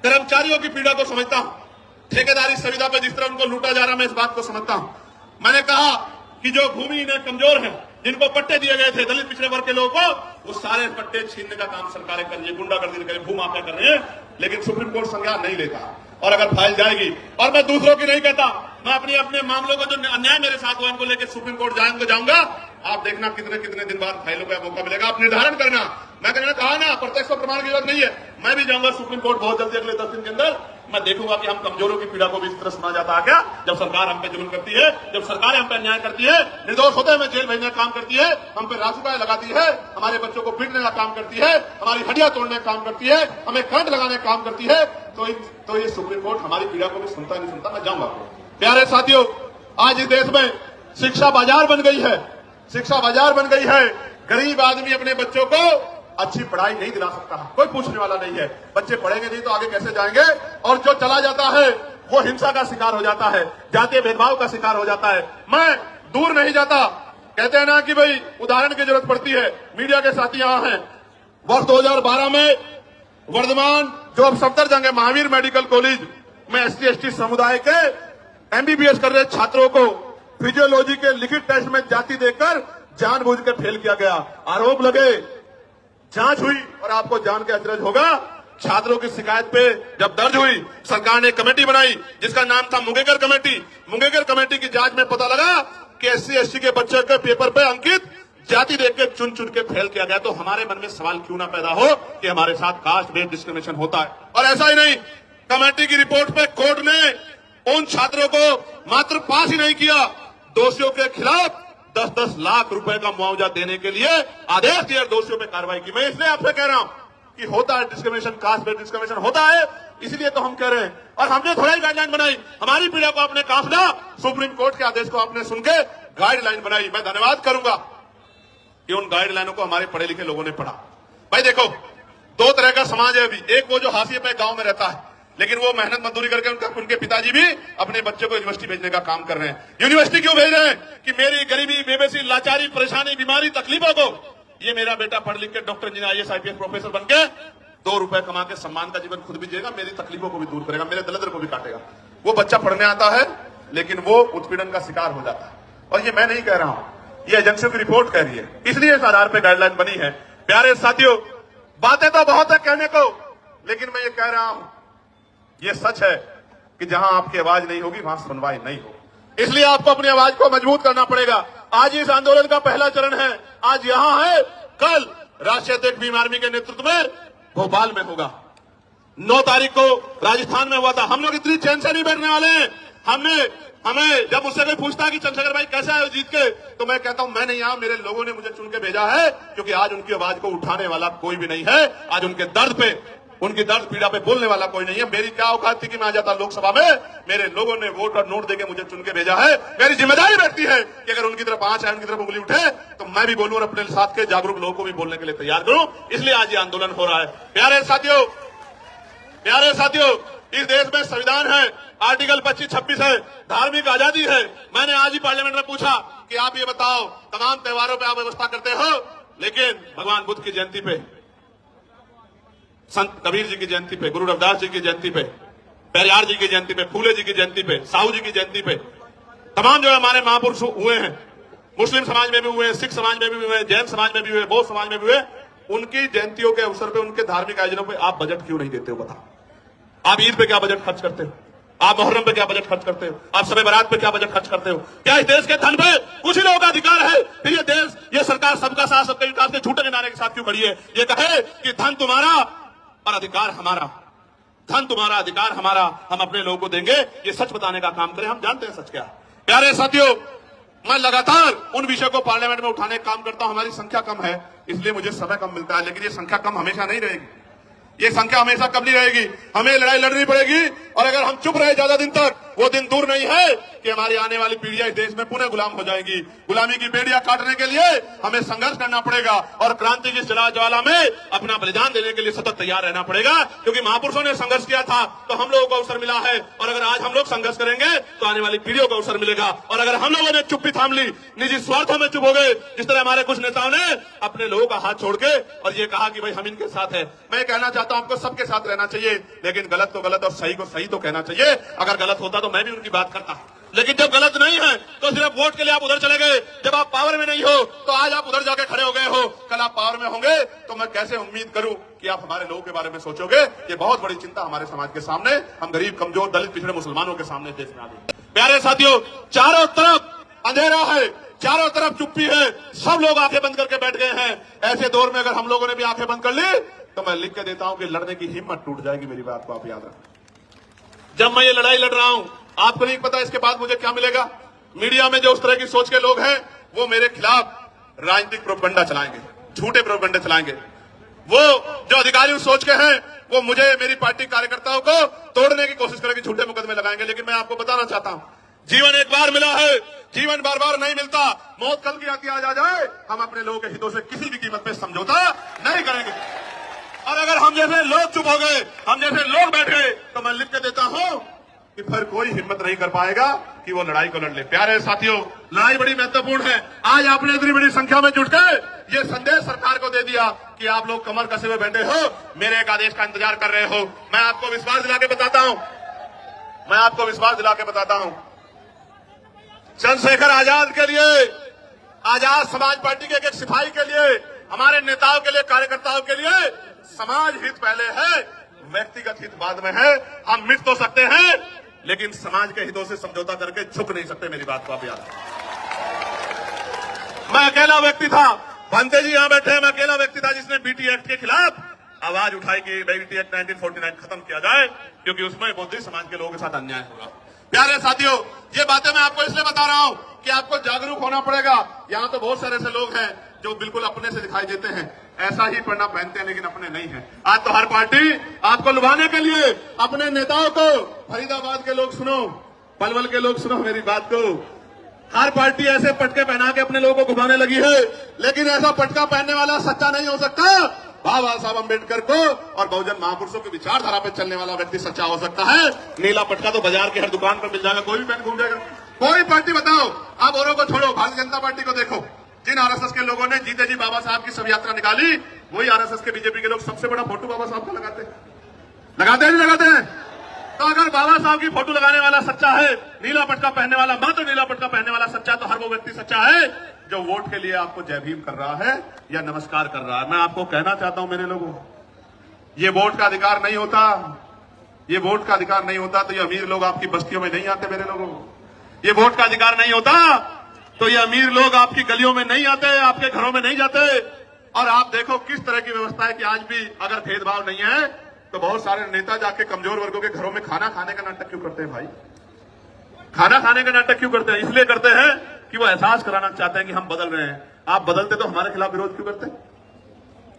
कर्मचारियों की पीड़ा को समझता हूं, ठेकेदारी सुविधा पे जिस तरह उनको लूटा जा रहा है, मैं इस बात को समझता हूं। मैंने कहा कि जो भूमिहीन कमजोर हैं, जिनको पट्टे दिए गए थे दलित पिछड़े वर्ग के लोगों को, वो सारे पट्टे छीनने का काम सरकारें कर रही है, गुंडागर्दी कर रही है, भूमाफिया कर रही है। लेकिन सुप्रीम कोर्ट संज्ञान नहीं लेता और अगर फाइल जाएगी, और मैं दूसरों की नहीं कहता, मैं अपने मामलों को जो अन्याय मेरे साथ हुआ उनको लेकर सुप्रीम कोर्ट जाऊंगा। आप देखना कितने कितने दिन बाद फाइलों का मौका मिलेगा, आप निर्धारण करना। मैं कहा ना प्रत्यक्ष प्रमाण की जरूरत नहीं है, मैं भी जाऊंगा सुप्रीम कोर्ट बहुत जल्दी, अगले 10 दिन के अंदर। मैं देखूंगा कि हम कमजोरों की पीड़ा को भी इस तरह सुना जाता है क्या? जब सरकार हम पे जुल्म करती है, जब सरकार हम पे अन्याय करती है, निर्दोष होते हुए जेल भेजने का काम करती है, हम पे रासुकाएं लगाती है, हमारे बच्चों को पीटने का काम करती है, हमारी हड्डियां तोड़ने का काम करती है, हमें करंट लगाने का काम करती है, तो ये सुप्रीम कोर्ट हमारी पीड़ा को भी सुनता नहीं सुनता। मैं जाऊंगा। प्यारे साथियों, आज इस देश में शिक्षा बाजार बन गई है, शिक्षा बाजार बन गई है। गरीब आदमी अपने बच्चों को अच्छी पढ़ाई नहीं दिला सकता, कोई पूछने वाला नहीं है। बच्चे पढ़ेंगे नहीं तो आगे कैसे जाएंगे? और जो चला जाता है वो हिंसा का शिकार हो जाता है, जातीय भेदभाव का शिकार हो जाता है। मैं दूर नहीं जाता, कहते हैं ना कि भाई उदाहरण की जरूरत पड़ती है। मीडिया के साथी यहां हैं। वर्ष 2012 में वर्धमान जो अब सफदरजंग है, महावीर मेडिकल कॉलेज में SC ST समुदाय के MBBS कर रहे छात्रों को फिजियोलॉजी के लिखित टेस्ट में जाति देकर जानबूझ कर फेल किया गया। आरोप लगे, जांच हुई और आपको जान के अचरज होगा, छात्रों की शिकायत पे जब दर्ज हुई, सरकार ने कमेटी बनाई जिसका नाम था मुंगेकर कमेटी। मुंगेकर कमेटी की जांच में पता लगा कि SC ST के बच्चे के पेपर पे अंकित जाति देख के चुन चुन के फेल किया गया। तो हमारे मन में सवाल क्यों ना पैदा हो कि हमारे साथ कास्ट बेस्ड डिस्क्रिमिनेशन होता है। और ऐसा ही नहीं, कमेटी की रिपोर्ट पे कोर्ट ने उन छात्रों को मात्र पास ही नहीं किया, दोषियों के खिलाफ 10-10 लाख रुपए का मुआवजा देने के लिए आदेश दिया, दोषियों पे कार्रवाई की। मैं इसलिए आपसे कह रहा हूं कि होता है डिस्क्रिमिनेशन, कास्ट बेस्ड डिस्क्रिमिनेशन होता है, इसलिए तो हम कह रहे हैं। और हमने थोड़ा ही गाइडलाइन बनाई, हमारी पीड़ा को आपने काफिला, सुप्रीम कोर्ट के आदेश को आपने सुन के गाइडलाइन बनाई। मैं धन्यवाद करूंगा कि उन गाइडलाइनों को हमारे पढ़े लिखे लोगों ने पढ़ा। भाई देखो, 2 तरह का समाज है अभी। एक वो जो हाशिए पे गांव में रहता है, लेकिन वो मेहनत मजदूरी करके उनके पिताजी भी अपने बच्चे को यूनिवर्सिटी भेजने का काम कर रहे हैं। यूनिवर्सिटी क्यों भेज रहे हैं? कि मेरी गरीबी, बेबसी, लाचारी, परेशानी, बीमारी, तकलीफों को ये मेरा बेटा पढ़ लिख के doctor, engineer, IAS, IPS professor बनके 2 रुपए कमा के सम्मान का जीवन खुद भी जिएगा, मेरी तकलीफों को भी दूर करेगा, मेरे दरिद्र को भी काटेगा। वो बच्चा पढ़ने आता है लेकिन वो उत्पीड़न का शिकार हो जाता है। और ये मैं नहीं कह रहा हूं, ये एजेंसियों की रिपोर्ट कह रही है, इसलिए इस आधार पर गाइडलाइन बनी है। प्यारे साथियों, बातें तो बहुत है कहने को, लेकिन मैं ये कह रहा हूं, ये सच है कि जहां आपकी आवाज नहीं होगी वहां सुनवाई नहीं होगी। इसलिए आपको अपनी आवाज को मजबूत करना पड़ेगा। आज इस आंदोलन का पहला चरण है, आज यहां है, कल राष्ट्रीय अध्यक्ष भीम आर्मी के नेतृत्व में भोपाल में होगा। 9 तारीख को राजस्थान में हुआ था। हम लोग इतनी चैन से नहीं बैठने वाले हैं। हमें जब मुझसे कोई पूछता है कि चंद्रशेखर भाई कैसे आए जीत के, तो मैं कहता हूं मैं नहीं आया, मेरे लोगों ने मुझे चुन के भेजा है, क्योंकि आज उनकी आवाज को उठाने वाला कोई भी नहीं है। आज उनके दर्द पे, उनकी दर्द पीड़ा पे बोलने वाला कोई नहीं है। मेरी क्या औकात थी कि मैं आ जाता लोकसभा में? मेरे लोगों ने वोट और नोट देके मुझे चुन के भेजा है। मेरी जिम्मेदारी बैठती है कि अगर उनकी तरफ आंच है, उनकी तरफ उंगली उठे, तो मैं भी बोलूं और अपने साथ के जागरूक लोगों को भी बोलने के लिए तैयार करूं। इसलिए आज ये आंदोलन हो रहा है। प्यारे साथियों, इस देश में संविधान है, आर्टिकल 25-26 है, धार्मिक आजादी है। मैंने आज ही पार्लियामेंट में पूछा कि आप ये बताओ, तमाम त्योहारों पे आप व्यवस्था करते हो, लेकिन भगवान बुद्ध की जयंती पे, संत कबीर जी की जयंती पे, गुरु रविदास जी की जयंती पे, पेरियार जी की जयंती पे, फूले जी की जयंती पे, साहू जी की जयंती पे, तमाम जो हमारे महापुरुष हुए हैं, मुस्लिम समाज में भी हुए, सिख समाज में भी हुए, जैन समाज में भी हुए, बौद्ध समाज में भी हुए, उनकी जयंतियों के अवसर पे, उनके धार्मिक आयोजनों पे आप बजट क्यों नहीं देते हो? बताओ। आप ईद पे क्या बजट खर्च करते हो? आप मुहर्रम पे क्या बजट खर्च करते हो? आप शब बारात पे क्या बजट खर्च करते हो? क्या इस देश के धन पे कुछ ही लोगों का अधिकार है? फिर ये देश, ये सरकार सबका साथ सबका विकास के झूठे नारे के साथ क्यों खड़ी है? ये कहे कि धन तुम्हारा और अधिकार हमारा, धन तुम्हारा अधिकार हमारा, हम अपने लोगों को देंगे, ये सच बताने का काम करें। हम जानते हैं सच क्या है। प्यारे साथियों, मैं लगातार उन विषयों को पार्लियामेंट में उठाने का काम करता हूं। हमारी संख्या कम है, इसलिए मुझे समय कम मिलता है, लेकिन ये संख्या कम हमेशा नहीं रहेगी। ये संख्या हमेशा कम नहीं रहेगी, हमें लड़ाई लड़नी पड़ेगी। और अगर हम चुप रहे ज्यादा दिन तक, वो दिन दूर नहीं है कि हमारी आने वाली पीढ़ियां इस देश में पुनः गुलाम हो जाएंगी। गुलामी की बेड़ियां काटने के लिए हमें संघर्ष करना पड़ेगा और क्रांति की ज्वाला में अपना बलिदान देने के लिए सतत तैयार रहना पड़ेगा, क्योंकि महापुरुषों ने संघर्ष किया था तो हम लोगों को अवसर मिला है। और अगर आज हम लोग संघर्ष करेंगे तो आने वाली पीढ़ियों को अवसर मिलेगा। और अगर हम लोगों ने चुप्पी थाम ली, निजी स्वार्थों में चुप हो गए, जिस तरह हमारे कुछ नेताओं ने अपने लोगों का हाथ छोड़ के और ये कहा कि भाई हम इनके साथ है, मैं कहना चाहता हूं आपको सबके साथ रहना चाहिए, लेकिन गलत को गलत और सही को सही तो कहना चाहिए। अगर गलत होता तो मैं भी उनकी बात करता, लेकिन जब गलत नहीं है तो सिर्फ वोट के लिए आप उधर चले गए। जब आप पावर में नहीं हो तो आज आप उधर जाके खड़े हो गए हो, कल आप पावर में होंगे तो मैं कैसे उम्मीद करूं कि आप हमारे लोगों के बारे में सोचोगे। ये बहुत बड़ी चिंता हमारे समाज के सामने, हम गरीब, कमजोर, दलित, पिछड़े मुसलमानों के सामने देश में आ गई। प्यारे साथियों, चारों तरफ अंधेरा है, चारों तरफ चुप्पी है, सब लोग आंखें बंद करके बैठ गए हैं। ऐसे दौर में अगर हम लोगों ने भी आंखें बंद कर ली तो मैं लिख के देता हूं कि लड़ने की हिम्मत टूट जाएगी। मेरी बात को आप याद रखें। जब मैं ये लड़ाई लड़ रहा हूं, आपको नहीं पता इसके बाद मुझे क्या मिलेगा। मीडिया में जो उस तरह की सोच के लोग हैं, वो मेरे खिलाफ राजनीतिक प्रोपगंडा चलाएंगे, झूठे प्रोपगंडे चलाएंगे। वो जो अधिकारी उस सोच के हैं, वो मुझे, मेरी पार्टी कार्यकर्ताओं को तोड़ने की कोशिश करेंगे, झूठे मुकदमे लगाएंगे। लेकिन मैं आपको बताना चाहता हूं, जीवन एक बार मिला है, जीवन बार बार नहीं मिलता। मौत कल की आती आज आ जाए, हम अपने लोगों के हितों से किसी भी कीमत पे समझौता नहीं करेंगे। और अगर हम जैसे लोग चुप हो गए, हम जैसे लोग बैठे, तो मैं लिख के देता हूं कि फिर कोई हिम्मत नहीं कर पाएगा कि वो लड़ाई को लड़ ले। प्यारे साथियों, लड़ाई बड़ी महत्वपूर्ण है। आज आपने इतनी बड़ी संख्या में जुट कर ये संदेश सरकार को दे दिया कि आप लोग कमर कसे हुए बैठे हो, मेरे एक आदेश का इंतजार कर रहे हो। मैं आपको विश्वास दिला के बताता हूं, चंद्रशेखर आजाद के लिए, आजाद समाज पार्टी के एक सिपाही के लिए, हमारे नेताओं के लिए, कार्यकर्ताओं के लिए समाज हित पहले है, व्यक्तिगत हित बाद में है। हम मिट तो सकते हैं, लेकिन समाज के हितों से समझौता करके झुक नहीं सकते। मेरी बात को आप याद रखें। मैं अकेला व्यक्ति था, भंते जी यहां बैठे हैं, मैं अकेला व्यक्ति था जिसने बीटी एक्ट के खिलाफ आवाज उठाई कि बीटी एक्ट 1949 खत्म किया जाए, क्योंकि उसमें बौद्धिक समाज के लोगों के साथ अन्याय होगा। प्यारे साथियों, ये बातें मैं आपको इसलिए बता रहा हूं कि आपको जागरूक होना पड़ेगा। यहां तो बहुत सारे ऐसे लोग हैं जो बिल्कुल अपने से दिखाई देते हैं, ऐसा ही पढ़ना पहनते हैं, लेकिन अपने नहीं हैं। आज तो हर पार्टी आपको लुभाने के लिए अपने नेताओं को, फरीदाबाद के लोग सुनो, पलवल के लोग सुनो मेरी बात को, हर पार्टी ऐसे पटके पहना के अपने लोगों को घुमाने लगी है, लेकिन ऐसा पटका पहनने वाला सच्चा नहीं हो सकता। बाबा साहब अम्बेडकर को और बहुजन महापुरुषों की विचारधारा पर चलने वाला व्यक्ति सच्चा हो सकता है। नीला पटका तो बाजार की हर दुकान पर मिल जाएगा, कोई भी पहन घूम जाएगा। कोई पार्टी बताओ, आप औरों को छोड़ो, भारतीय जनता पार्टी को देखो, जिन आरएसएस के लोगों ने जीते जी बाबा साहब की शव यात्रा निकाली, वही आरएसएस के बीजेपी के लोग सबसे बड़ा फोटो बाबा साहब का लगाते हैं नहीं लगाते हैं? तो अगर बाबा साहब की फोटो लगाने वाला सच्चा है, नीला पटका पहनने वाला, मात्र नीला पटका पहनने वाला सच्चा, तो हर वो व्यक्ति सच्चा है जो वोट के लिए आपको जय भीम कर रहा है या नमस्कार कर रहा है। मैं आपको कहना चाहता हूं मेरे लोगों, ये वोट का अधिकार नहीं होता, ये वोट का अधिकार नहीं होता तो ये अमीर लोग आपकी बस्तियों में नहीं आते मेरे लोगों। ये वोट का अधिकार नहीं होता तो ये अमीर लोग आपकी गलियों में नहीं आते, आपके घरों में नहीं जाते। और आप देखो किस तरह की व्यवस्था है कि आज भी अगर भेदभाव नहीं है तो बहुत सारे नेता जाके कमजोर वर्गों के घरों में खाना खाने का नाटक क्यों करते हैं भाई? खाना खाने का नाटक क्यों करते हैं? इसलिए करते हैं कि वो एहसास कराना चाहते हैं कि हम बदल रहे हैं। आप बदलते तो हमारे खिलाफ विरोध क्यों करते?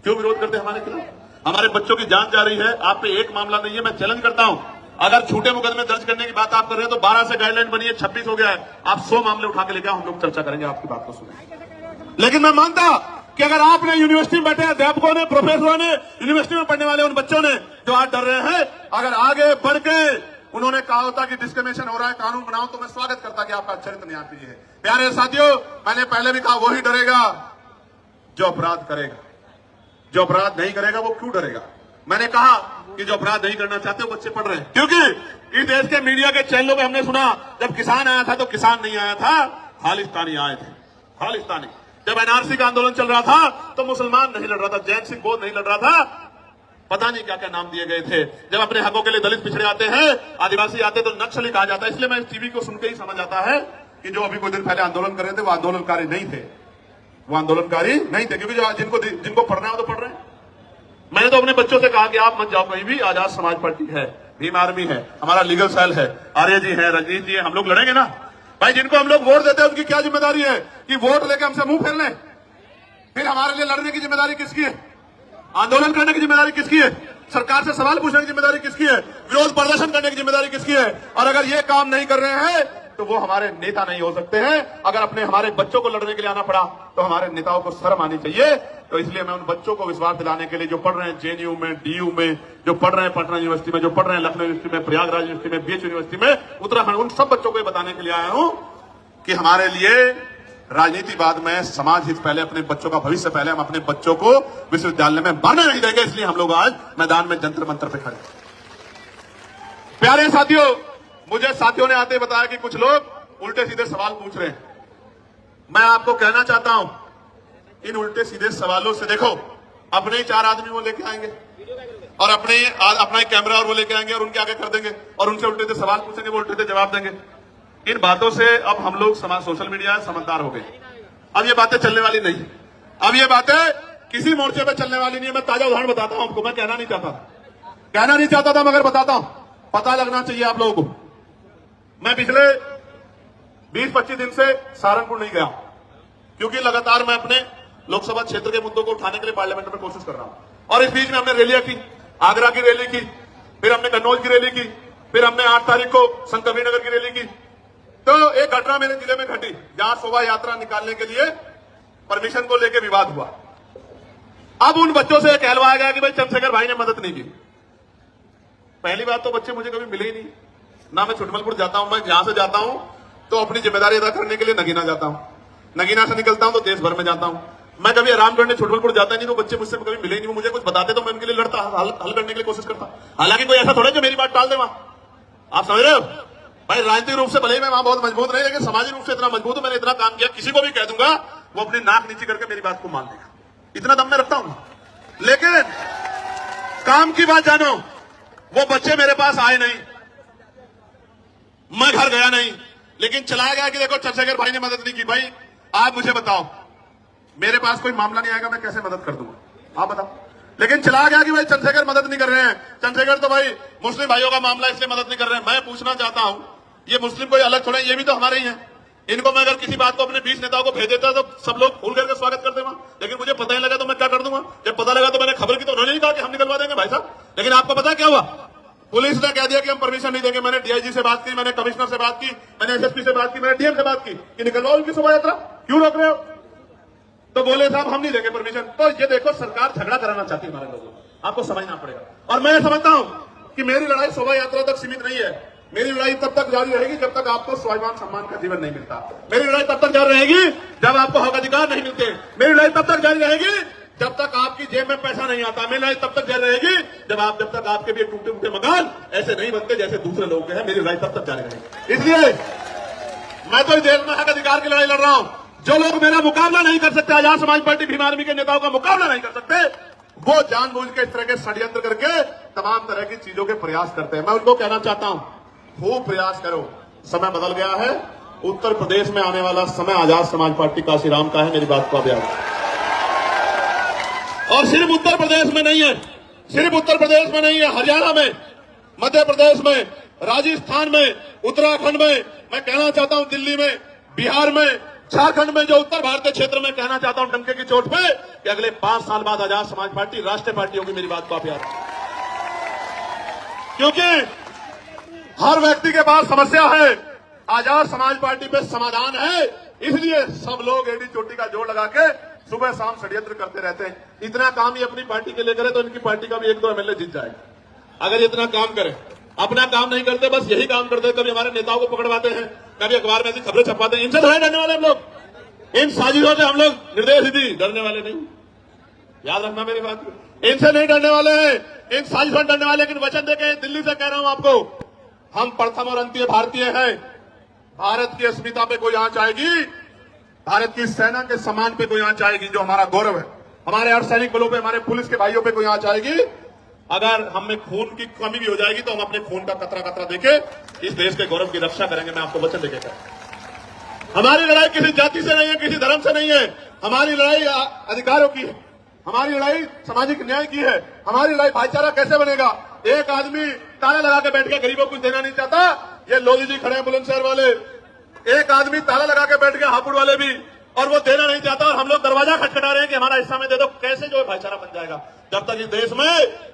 क्यों विरोध करते हमारे खिलाफ? हमारे बच्चों की जान जा रही है, आप पे एक मामला नहीं है। मैं चैलेंज करता हूं, अगर झूठे मुकदमे दर्ज करने की बात आप कर रहे हैं तो 12 से गाइडलाइन बनी है, 26 हो गया है। आप 100 मामले उठा के लेके आओ, हम लोग चर्चा करेंगे, आपकी बात को सुनेंगे। लेकिन मैं मानता कि अगर आपने यूनिवर्सिटी में बैठे अध्यापकों ने, प्रोफेसरों ने, यूनिवर्सिटी में पढ़ने वाले उन बच्चों ने जो आज डर रहे हैं, अगर आगे बढ़ के उन्होंने कहा होता कि डिस्क्रिमिनेशन हो रहा है, कानून बनाओ, तो मैं स्वागत करता कि आपका चरित्र न्याय कीजिए है। प्यारे साथियों, मैंने पहले भी कहा, वही डरेगा जो अपराध करेगा। जो अपराध नहीं करेगा वो क्यों डरेगा? मैंने कहा कि जो अपराध नहीं करना चाहते वो बच्चे पढ़ रहे हैं, क्योंकि इस देश के मीडिया के चैनलों में हमने सुना जब किसान आया था तो किसान नहीं आया था, खालिस्तानी आए थे। खालिस्तानी। जब एनआरसी का आंदोलन चल रहा था तो मुसलमान नहीं लड़ रहा था, जैन सिंह बोध नहीं लड़ रहा था, पता नहीं क्या क्या नाम दिए गए थे। जब अपने हकों के लिए दलित पिछड़े आते हैं, आदिवासी आते तो नक्सली कहा जाता है। इसलिए मैं इस टीवी को सुनकर ही समझ आता है कि जो अभी कुछ दिन पहले आंदोलन कर रहे थे वो आंदोलनकारी नहीं थे, वो आंदोलनकारी नहीं थे, क्योंकि जिनको पढ़ना है वो तो पढ़ रहे हैं। मैंने तो अपने बच्चों से कहा कि आप मत जाओ कहीं भी, आजाद समाज पार्टी है, भीम आर्मी है, हमारा लीगल सेल है, आर्य जी है, रजनीश जी है, हम लोग लड़ेंगे ना भाई। जिनको हम लोग वोट देते हैं उनकी क्या जिम्मेदारी है कि वोट लेके हमसे मुंह फेर लें? फिर हमारे लिए लड़ने की जिम्मेदारी किसकी है? आंदोलन करने की जिम्मेदारी किसकी है? सरकार से सवाल पूछने की जिम्मेदारी किसकी है? विरोध प्रदर्शन करने की जिम्मेदारी किसकी है? और अगर ये काम नहीं कर रहे हैं तो वो हमारे नेता नहीं हो सकते हैं। अगर अपने हमारे बच्चों को लड़ने के लिए आना पड़ा तो हमारे नेताओं को शर्म आनी चाहिए। तो इसलिए मैं उन बच्चों को विश्वास दिलाने के लिए, जो पढ़ रहे हैं जेएनयू में, डीयू में, जो पढ़ रहे हैं पटना यूनिवर्सिटी में, जो पढ़ रहे हैं लखनऊ यूनिवर्सिटी में, प्रयागराज यूनिवर्सिटी में, बीएच यूनिवर्सिटी में, उत्तराखंड, उन सब बच्चों को बताने के लिए आया हूं कि हमारे लिए राजनीति बाद में, समाज हित पहले, अपने बच्चों का भविष्य पहले। हम अपने बच्चों को विश्वविद्यालय में बढ़ने नहीं देंगे, इसलिए हम लोग आज मैदान में जंतर मंतर पे खड़े। प्यारे साथियों, मुझे साथियों ने आते बताया कि कुछ लोग उल्टे सीधे सवाल पूछ रहे हैं। मैं आपको कहना चाहता हूं, इन उल्टे सीधे सवालों से देखो, अपने ही 4 आदमी वो लेके आएंगे और अपना एक कैमरा और वो लेके आएंगे और उनके आगे कर देंगे और उनसे उल्टे सीधे सवाल पूछेंगे, वो उल्टे सीधे जवाब देंगे। इन बातों से अब हम लोग समाज, सोशल मीडिया समझदार हो गए। अब ये बातें चलने वाली नहीं, अब ये बातें किसी मोर्चे पे चलने वाली नहीं है। मैं ताजा उदाहरण बताता हूं आपको, मैं कहना नहीं चाहता था मगर बताता हूं, पता लगना चाहिए आप लोगों को। मैं पिछले 20-25 दिन से सहारनपुर नहीं गया क्योंकि लगातार मैं अपने लोकसभा क्षेत्र के मुद्दों को उठाने के लिए पार्लियामेंट में कोशिश कर रहा हूं। और इस बीच में हमने रैलियां की, आगरा की रैली की, फिर हमने कन्नौज की रैली की, फिर हमने 8 तारीख को संत कबीरनगर की रैली की। तो एक घटना मेरे जिले में घटी जहां शोभा यात्रा निकालने के लिए परमिशन को लेकर विवाद हुआ। अब उन बच्चों से कहलवाया गया कि भाई चंद्रशेखर भाई ने मदद नहीं की। पहली बात तो बच्चे मुझे कभी मिले ही नहीं ना। मैं छुटमलपुर जाता हूं, मैं जहां से जाता हूं तो अपनी जिम्मेदारी अदा करने के लिए नगीना जाता हूं, नगीना से निकलता हूं तो देश भर में जाता हूं। मैं कभी आराम करने छुटमलपुर जाता नहीं तो बच्चे मुझसे कभी मिले नहीं। मुझे कुछ बताते तो मैं उनके लिए लड़ता, हल करने के लिए कोशिश करता। हालांकि कोई ऐसा थोड़ा जो मेरी बात टाल दे वहां, आप समझ रहे हो भाई। राजनीतिक रूप से भले ही मैं वहां बहुत मजबूत नहीं, लेकिन सामाजिक रूप से इतना मजबूत हूं, मैंने इतना काम किया, किसी को भी कह दूंगा वो अपनी नाक नीचे करके मेरी बात को मान लेगा, इतना दम मैं रखता हूं। लेकिन काम की बात जानो, वो बच्चे मेरे पास आए नहीं, मैं घर गया नहीं, लेकिन चलाया गया कि देखो चंद्रशेखर भाई ने मदद नहीं की। भाई आप मुझे बताओ, मेरे पास कोई मामला नहीं आएगा, मैं कैसे मदद कर दूंगा? आप बताओ। लेकिन चला गया कि भाई चंद्रशेखर मदद नहीं कर रहे हैं, चंद्रशेखर तो भाई मुस्लिम भाइयों का मामला इसलिए मदद नहीं कर रहे हैं। मैं पूछना चाहता हूं, ये मुस्लिम कोई अलग थोड़े, ये भी तो हमारे ही हैं। इनको मैं अगर किसी बात को अपने 20 नेताओं को भेज देता तो सब लोग फूल करके स्वागत कर देगा, लेकिन मुझे पता ही लगा तो मैं क्या कर दूंगा? जब पता लगा तो मैंने खबर की तो उन्होंने नहीं कहा कि हम निकलवा देंगे भाई साहब। लेकिन आपको पता क्या हुआ? पुलिस ने कह दिया कि हम परमिशन नहीं देंगे। मैंने डीआईजी से बात की, मैंने कमिश्नर से बात की, मैंने एसएसपी से बात की, मैंने डीएम से बात की कि निकलवाओ उनकी शोभा यात्रा, क्यों रोक रहे हो? तो बोले साहब हम नहीं देंगे परमिशन। तो ये देखो, सरकार झगड़ा कराना चाहती है हमारे लोगों को, आपको समझना पड़ेगा। और मैं समझता हूं कि मेरी लड़ाई शोभा यात्रा तक सीमित नहीं है। मेरी लड़ाई तब तक जारी रहेगी जब तक आपको स्वाभिमान सम्मान का जीवन नहीं मिलता। मेरी लड़ाई तब तक जारी रहेगी जब आपको हक अधिकार नहीं मिलते। मेरी लड़ाई तब तक जारी रहेगी जब तक आपकी जेब में पैसा नहीं आता, मेरी तब तक जारी रहेगी जब तक आपके भी टूटे फूटे मकान ऐसे नहीं बनते जैसे दूसरे लोगों के हैं, मेरी लड़ाई तब तक जारी रहेगी। इसलिए मैं तो इस देश में हक अधिकार की लड़ाई लड़ रहा हूं। जो लोग मेरा मुकाबला नहीं कर सकते, आजाद समाज पार्टी भीम आर्मी के नेताओं का मुकाबला नहीं कर सकते, वो जानबूझ के इस तरह के षड्यंत्र करके तमाम तरह की चीजों के प्रयास करते हैं। मैं उनको कहना चाहता हूं, खूब प्रयास करो, समय बदल गया है। उत्तर प्रदेश में आने वाला समय आजाद समाज पार्टी काशीराम का है, मेरी बात को आप याद रखें। और सिर्फ उत्तर प्रदेश में नहीं है, सिर्फ उत्तर प्रदेश में नहीं है, हरियाणा में, मध्य प्रदेश में, राजस्थान में, उत्तराखंड में, मैं कहना चाहता हूं दिल्ली में, बिहार में, झारखंड में, जो उत्तर भारतीय क्षेत्र में कहना चाहता हूं डंके की चोट पे कि अगले 5 साल बाद आजाद समाज पार्टी राष्ट्रीय पार्टी होगी। मेरी बात को आप याद रखें, क्योंकि हर व्यक्ति के पास समस्या है, आजाद समाज पार्टी पे समाधान है। इसलिए सब लोग एडी चोटी का जोड़ लगा के सुबह शाम षड्यंत्र करते रहते हैं। इतना काम ही अपनी पार्टी के लिए करे तो इनकी पार्टी का भी 1-2 एमएलए जीत जाएगा। अगर इतना काम करे, अपना काम नहीं करते, बस यही काम करते, कभी हमारे नेताओं को पकड़वाते हैं, कभी अखबार में ऐसी खबरें छपवाते हैं। इनसे नहीं डरने वाले हम लोग, इन साजिशों से हम लोग निर्देश दी डरने वाले नहीं, याद रखना मेरी बात। इनसे नहीं डरने वाले हैं, इन साजिशों से डरने वाले। लेकिन वचन देके दिल्ली से कह रहा हूं आपको, हम प्रथम और अंतिम भारतीय हैं। भारत की अस्मिता पे कोई आंच आएगी, भारत की सेना के सम्मान पे कोई आंच आएगी, जो हमारा गौरव है, हमारे अर्धसैनिक बलों पे, हमारे पुलिस के भाइयों पे कोई आंच आएगी, अगर हमें खून की कमी भी हो जाएगी तो हम अपने खून का कतरा कतरा देके इस देश के गौरव की रक्षा करेंगे। मैं आपको वचन देके कह, हमारी लड़ाई किसी जाति से नहीं है, किसी धर्म से नहीं है, हमारी लड़ाई अधिकारों की है, हमारी लड़ाई सामाजिक न्याय की है, हमारी लड़ाई भाईचारा कैसे बनेगा। एक आदमी ताला लगा के बैठ गया, गरीबों को कुछ देना नहीं चाहता, ये लोधी जी खड़े हैं बुलंदशहर वाले, एक आदमी ताला लगा के बैठ गया, हापुड़ वाले भी, और वो देना नहीं चाहता, और हम लोग दरवाजा खटखटा रहे हैं कि हमारा हिस्सा में दे दो। कैसे जो है भाईचारा बन जाएगा? जब तक इस देश में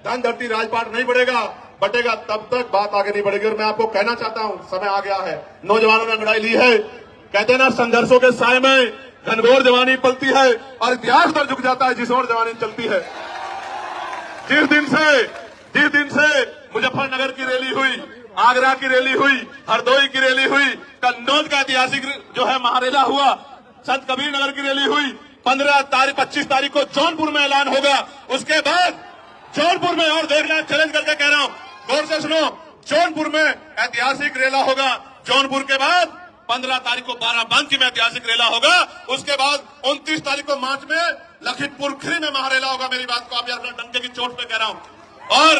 धन धरती राजपाट नहीं बटेगा तब तक बात आगे नहीं बढ़ेगी। और मैं आपको कहना चाहता हूं, समय आ गया है, नौजवानों ने लड़ाई ली है। कहते हैं ना, संघर्षों के साय में घनघोर जवानी पलती है और इतिहास पर झुक जाता है जिस ओर जवानी चलती है। जिस दिन से मुजफ्फरनगर की रैली हुई, आगरा की रैली हुई, हरदोई की रैली हुई, कन्नौज का ऐतिहासिक जो है महारेला हुआ, संत कबीर नगर की रैली हुई, 25 तारीख को जौनपुर में ऐलान होगा। उसके बाद जौनपुर में, और देखना, चैलेंज करके कह रहा हूं, गौर से सुनो, जौनपुर में ऐतिहासिक रेला होगा। जौनपुर के बाद 15 तारीख को बाराबंकी में ऐतिहासिक रेला होगा। उसके बाद 29 तारीख को मार्च में लखीमपुर खीरी में महारेला होगा। मेरी बात को आप यार डंके की चोट पे कह रहा हूं। और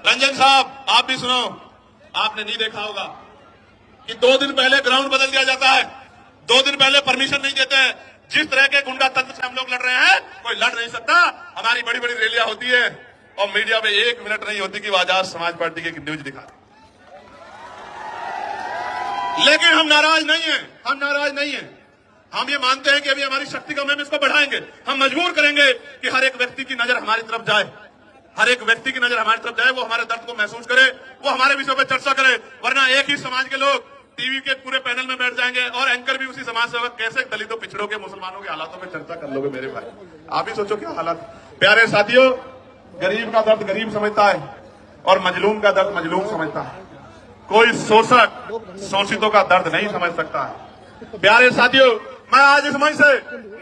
रंजन साहब, आप भी सुनो, आपने नहीं देखा होगा कि 2 दिन पहले ग्राउंड बदल दिया जाता है, 2 दिन पहले परमिशन नहीं देते हैं। जिस तरह के गुंडा तंत्र से हम लोग लड़ रहे हैं, कोई लड़ नहीं सकता। हमारी बड़ी बड़ी रैलियां होती है और मीडिया में 1 मिनट नहीं होती कि वो आजाद समाज पार्टी की न्यूज दिखा। लेकिन हम नाराज नहीं हैं, हम ये मानते हैं कि अभी हमारी शक्ति कम है, हम इसको बढ़ाएंगे। हम मजबूर करेंगे कि हर एक व्यक्ति की नजर हमारी तरफ जाए, हर एक व्यक्ति की नजर हमारी तरफ जाए, वो हमारे दर्द को महसूस करे, वो हमारे विषयों पर चर्चा करे। वरना एक ही समाज के लोग टीवी के पूरे पैनल में बैठ जाएंगे और एंकर भी उसी समाज से, कैसे दलितों, पिछड़ों के, मुसलमानों के हालातों में चर्चा कर लोगे। मेरे भाई, आप ही सोचो क्या हालात। प्यारे साथियों, गरीब का दर्द गरीब समझता है और मजलूम का दर्द मजलूम समझता है। कोई शोषक शोषितों का दर्द नहीं समझ सकता है। प्यारे साथियों, मैं आज इस मंच से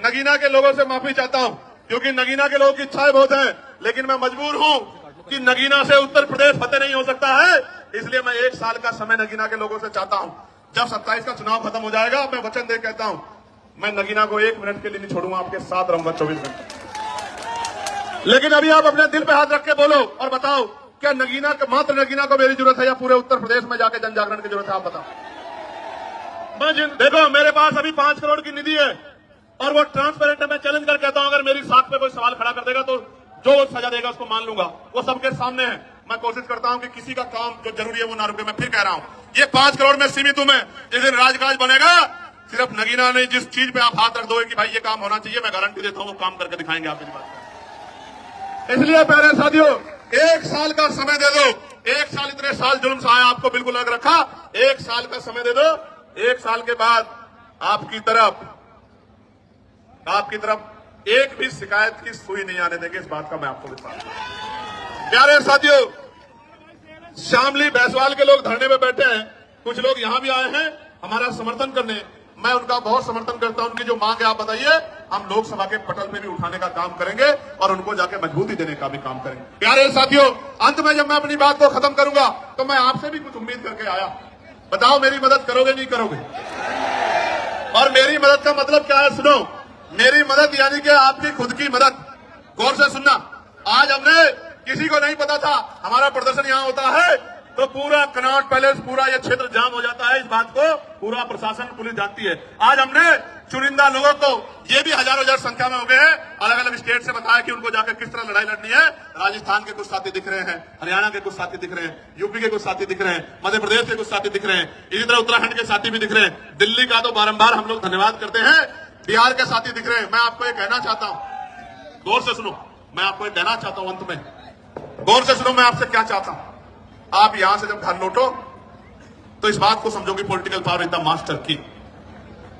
नगीना के लोगों से माफी चाहता हूं, क्योंकि नगीना के लोगों की इच्छाएं बहुत हैं, लेकिन मैं मजबूर हूं कि नगीना से उत्तर प्रदेश फतेह नहीं हो सकता है। इसलिए मैं 1 साल का समय नगीना के लोगों से चाहता हूं। जब 27 का चुनाव खत्म हो जाएगा, मैं वचन दे कहता हूं, मैं नगीना को 1 मिनट के लिए नहीं छोड़ूंगा, आपके साथ रहूंगा 24 घंटे। लेकिन अभी आप अपने दिल पे हाथ रख के बोलो और बताओ, क्या नगीना, मात्र नगीना को मेरी जरूरत है या पूरे उत्तर प्रदेश में जाके जन जागरण की जरूरत है? आप बताओ। देखो, मेरे पास अभी 5 करोड़ की निधि है और वो ट्रांसपेरेंट है। मैं चैलेंज कर कहता हूं, अगर मेरी साख पे कोई सवाल खड़ा कर देगा तो जो सजा देगा उसको मान लूंगा। वो सबके सामने है। मैं कोशिश करता हूं कि किसी का काम जो जरूरी है वो ना रुके। मैं फिर कह रहा हूं, ये 5 करोड़ में सीमित हूं मैं। जिस दिन राजकाज बनेगा, सिर्फ नगीना नहीं, जिस चीज पे आप हाथ रख दोगे कि भाई ये काम होना चाहिए, मैं गारंटी देता हूं वो काम करके दिखाएंगे आप। मेरी बात। इसलिए प्यारे साथियों, 1 साल का समय दे दो। 1 साल, इतने साल जुल्म सहाय आपको बिल्कुल लग रखा। 1 साल का समय दे दो। 1 साल के बाद आपकी तरफ एक भी शिकायत की सुई नहीं आने देंगे। इस बात का मैं आपको विश्वास हूं। प्यारे साथियों, शामली भैंसवाल के लोग धरने में बैठे हैं, कुछ लोग यहां भी आए हैं हमारा समर्थन करने। मैं उनका बहुत समर्थन करता हूं। उनकी जो मांग है आप बताइए, हम लोकसभा के पटल पे भी उठाने का काम करेंगे और उनको जाके मजबूती देने का भी काम करेंगे। प्यारे साथियों, अंत में जब मैं अपनी बात को खत्म करूंगा तो मैं आपसे भी कुछ उम्मीद करके आया। बताओ मेरी मदद करोगे नहीं करोगे? और मेरी मदद का मतलब क्या है सुनो, मेरी मदद यानी कि आपकी खुद की मदद। गौर से सुनना, आज हमने किसी को नहीं पता था हमारा प्रदर्शन यहां होता है तो पूरा कनॉट पैलेस, पूरा ये क्षेत्र जाम हो जाता है। इस बात को पूरा प्रशासन पुलिस जानती है। आज हमने चुनिंदा लोगों को, ये भी हजारों हजार संख्या में हो गए हैं, अलग अलग स्टेट से बताया कि उनको जाकर किस तरह लड़ाई लड़नी है। राजस्थान के कुछ साथी दिख रहे हैं, हरियाणा के कुछ साथी दिख रहे हैं, यूपी के कुछ साथी दिख रहे हैं, मध्य प्रदेश के कुछ साथी दिख रहे हैं, इसी तरह उत्तराखंड के साथी भी दिख रहे हैं, दिल्ली का तो बारंबार हम लोग धन्यवाद करते हैं, बिहार के साथी दिख रहे हैं। मैं आपको ये कहना चाहता हूं, गौर से सुनो, मैं आपको ये कहना चाहता हूं, अंत में गौर से सुनो, मैं आपसे क्या चाहता हूं। आप यहां से जब घर लौटो तो इस बात को समझो कि political power is the master की।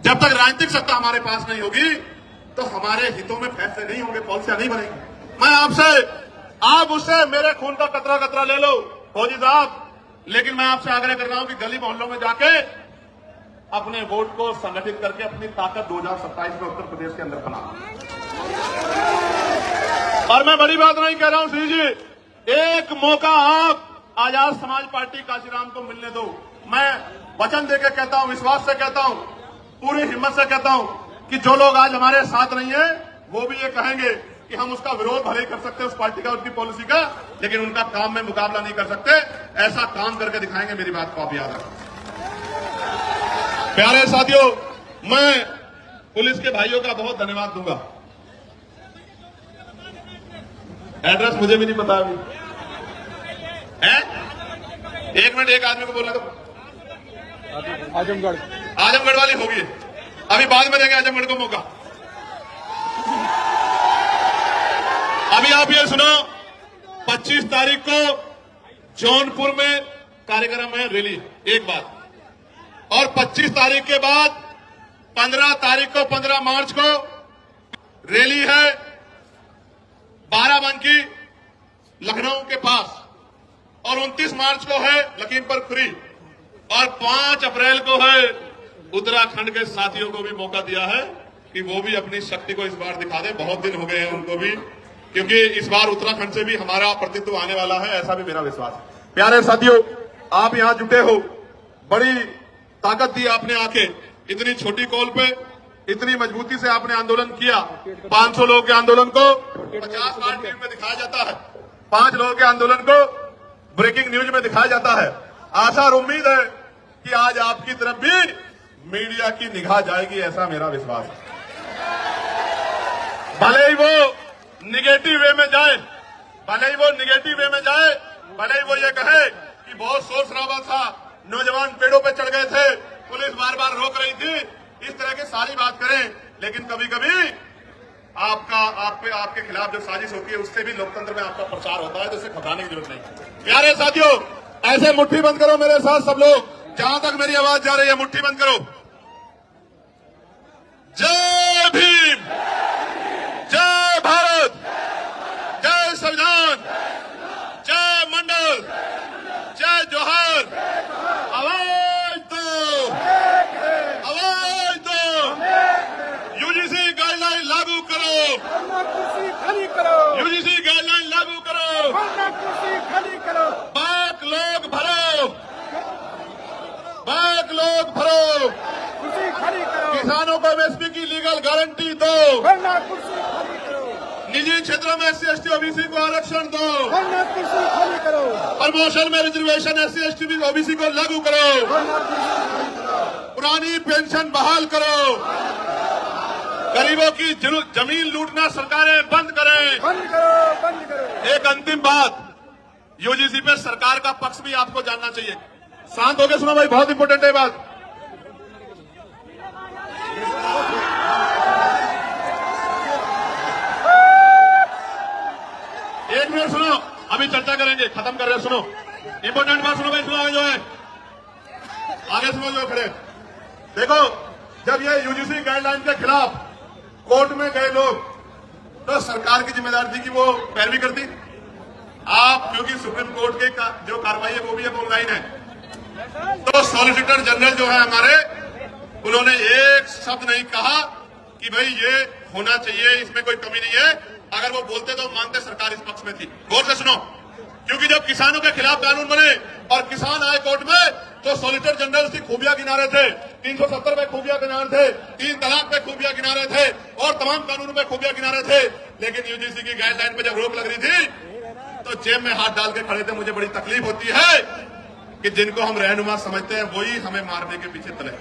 जब तक राजनीतिक सत्ता हमारे पास नहीं होगी तो हमारे हितों में फैसले नहीं होंगे, पॉलिसियां नहीं बनेंगी। मैं आपसे, आप उससे मेरे खून का कतरा कतरा ले लो फौजी साहब, लेकिन मैं आपसे आग्रह कर रहा हूं कि गली मोहल्लों में जाके अपने वोट को संगठित करके अपनी ताकत 2027 में उत्तर प्रदेश के अंदर बनाओ। और मैं बड़ी बात नहीं कह रहा हूं श्री जी, एक मौका आप आजाद समाज पार्टी काशीराम को मिलने दो। मैं वचन देकर कहता हूं, विश्वास से कहता हूं, पूरी हिम्मत से कहता हूं कि जो लोग आज हमारे साथ नहीं है वो भी ये कहेंगे कि हम उसका विरोध भले ही कर सकते हैं, उस पार्टी का, उसकी पॉलिसी का, लेकिन उनका काम में मुकाबला नहीं कर सकते। ऐसा काम करके दिखाएंगे, मेरी बात को आप याद रखें। प्यारे साथियों, मैं पुलिस के भाइयों का बहुत धन्यवाद दूंगा। एड्रेस मुझे भी नहीं पता अभी है। एक मिनट, एक आदमी को बोलने दो। आजमगढ़ वाली होगी, अभी बाद में देंगे आजमगढ़ को मौका। अभी आप ये सुनो, 25 तारीख को जौनपुर में कार्यक्रम है, रैली, एक बात। और 25 तारीख के बाद 15 तारीख को, 15 मार्च को रैली है बाराबंकी लखनऊ के पास, और 29 मार्च को है लखीमपुर खीरी, और 5 अप्रैल को है उत्तराखंड के साथियों को भी मौका दिया है कि वो भी अपनी शक्ति को इस बार दिखा दे। बहुत दिन हो गए हैं उनको भी, क्योंकि इस बार उत्तराखंड से भी हमारा प्रतिनिधित्व आने वाला है, ऐसा भी मेरा विश्वास है। प्यारे साथियों, आप यहां जुटे हो, बड़ी ताकत दी आपने आके, इतनी छोटी कॉल पे इतनी मजबूती से आपने आंदोलन किया। 500 लोगों के आंदोलन को 50 बार टीवी में दिखाया जाता है, 5 लोगों के आंदोलन को ब्रेकिंग न्यूज में दिखाया जाता है। आशा और उम्मीद है कि आज आपकी तरफ भी मीडिया की निगाह जाएगी, ऐसा मेरा विश्वास है। भले ही वो निगेटिव वे में जाए, भले ही वो निगेटिव वे में जाए, भले ही वो ये कहे कि बहुत शोर शराबा था, नौजवान पेड़ों पे चढ़ गए थे, पुलिस बार बार रोक रही थी, इस तरह की सारी बात करें, लेकिन कभी कभी आपके खिलाफ जो साजिश होती है उससे भी लोकतंत्र में आपका प्रचार होता है, तो इसे घबराने की जरूरत नहीं। प्यारे साथियों, ऐसे मुट्ठी बंद करो मेरे साथ सब लोग, जहां तक मेरी आवाज जा रही है, मुट्ठी बंद करो। जय भीम, जय भारत, जय संविधान, जय मंडल, जय जोहर। आवाज दो, आवाज दो। यूजीसी गाइडलाइन लागू करो, यूजीसी गाइडलाइन लागू करो, बाक लोग भरो, बाक लोग भरो, किसानों को एमएसपी की लीगल गारंटी दो, निजी क्षेत्रों में SC ST OBC को आरक्षण दो, प्रमोशन में रिजर्वेशन SC ST OBC को लागू करो, पुरानी पेंशन बहाल करो, गरीबों की जमीन लूटना सरकारें बंद करें। बंद करो, बंद करो। एक अंतिम बात, यूजीसी पे सरकार का पक्ष भी आपको जानना चाहिए। शांत होकर सुनो भाई, बहुत इंपॉर्टेंट है बात। एक मिनट सुनो, अभी चर्चा करेंगे, खत्म कर रहे हैं, सुनो इंपॉर्टेंट बात सुनो भाई, सुनो आगे जो है, आगे सुनो जो खड़े। देखो, जब ये यूजीसी गाइडलाइन के खिलाफ कोर्ट में गए लोग, तो सरकार की जिम्मेदारी थी कि वो पैरवी करती। आप क्योंकि सुप्रीम कोर्ट की जो कार्रवाई है वो भी अब ऑनलाइन है, तो सॉलिसिटर जनरल जो है हमारे, उन्होंने एक शब्द नहीं कहा कि भाई ये होना चाहिए, इसमें कोई कमी नहीं है। अगर वो बोलते तो मानते सरकार इस पक्ष में थी। गौर से सुनो, क्योंकि जब किसानों के खिलाफ कानून बने और किसान आए कोर्ट में तो सॉलिसिटर जनरल की खूबियां गिना रहे थे, 370 पे खूबियां गिना रहे थे, 3 तलाक पे खूबियां गिना रहे थे और तमाम कानूनों पे खूबियां गिना रहे थे। लेकिन यूजीसी की गाइडलाइन पे जब रोक लग रही थी तो जेब में हाथ डाल के खड़े थे। मुझे बड़ी तकलीफ होती है कि जिनको हम रहनुमा समझते हैं वही हमें मारने के पीछे तले।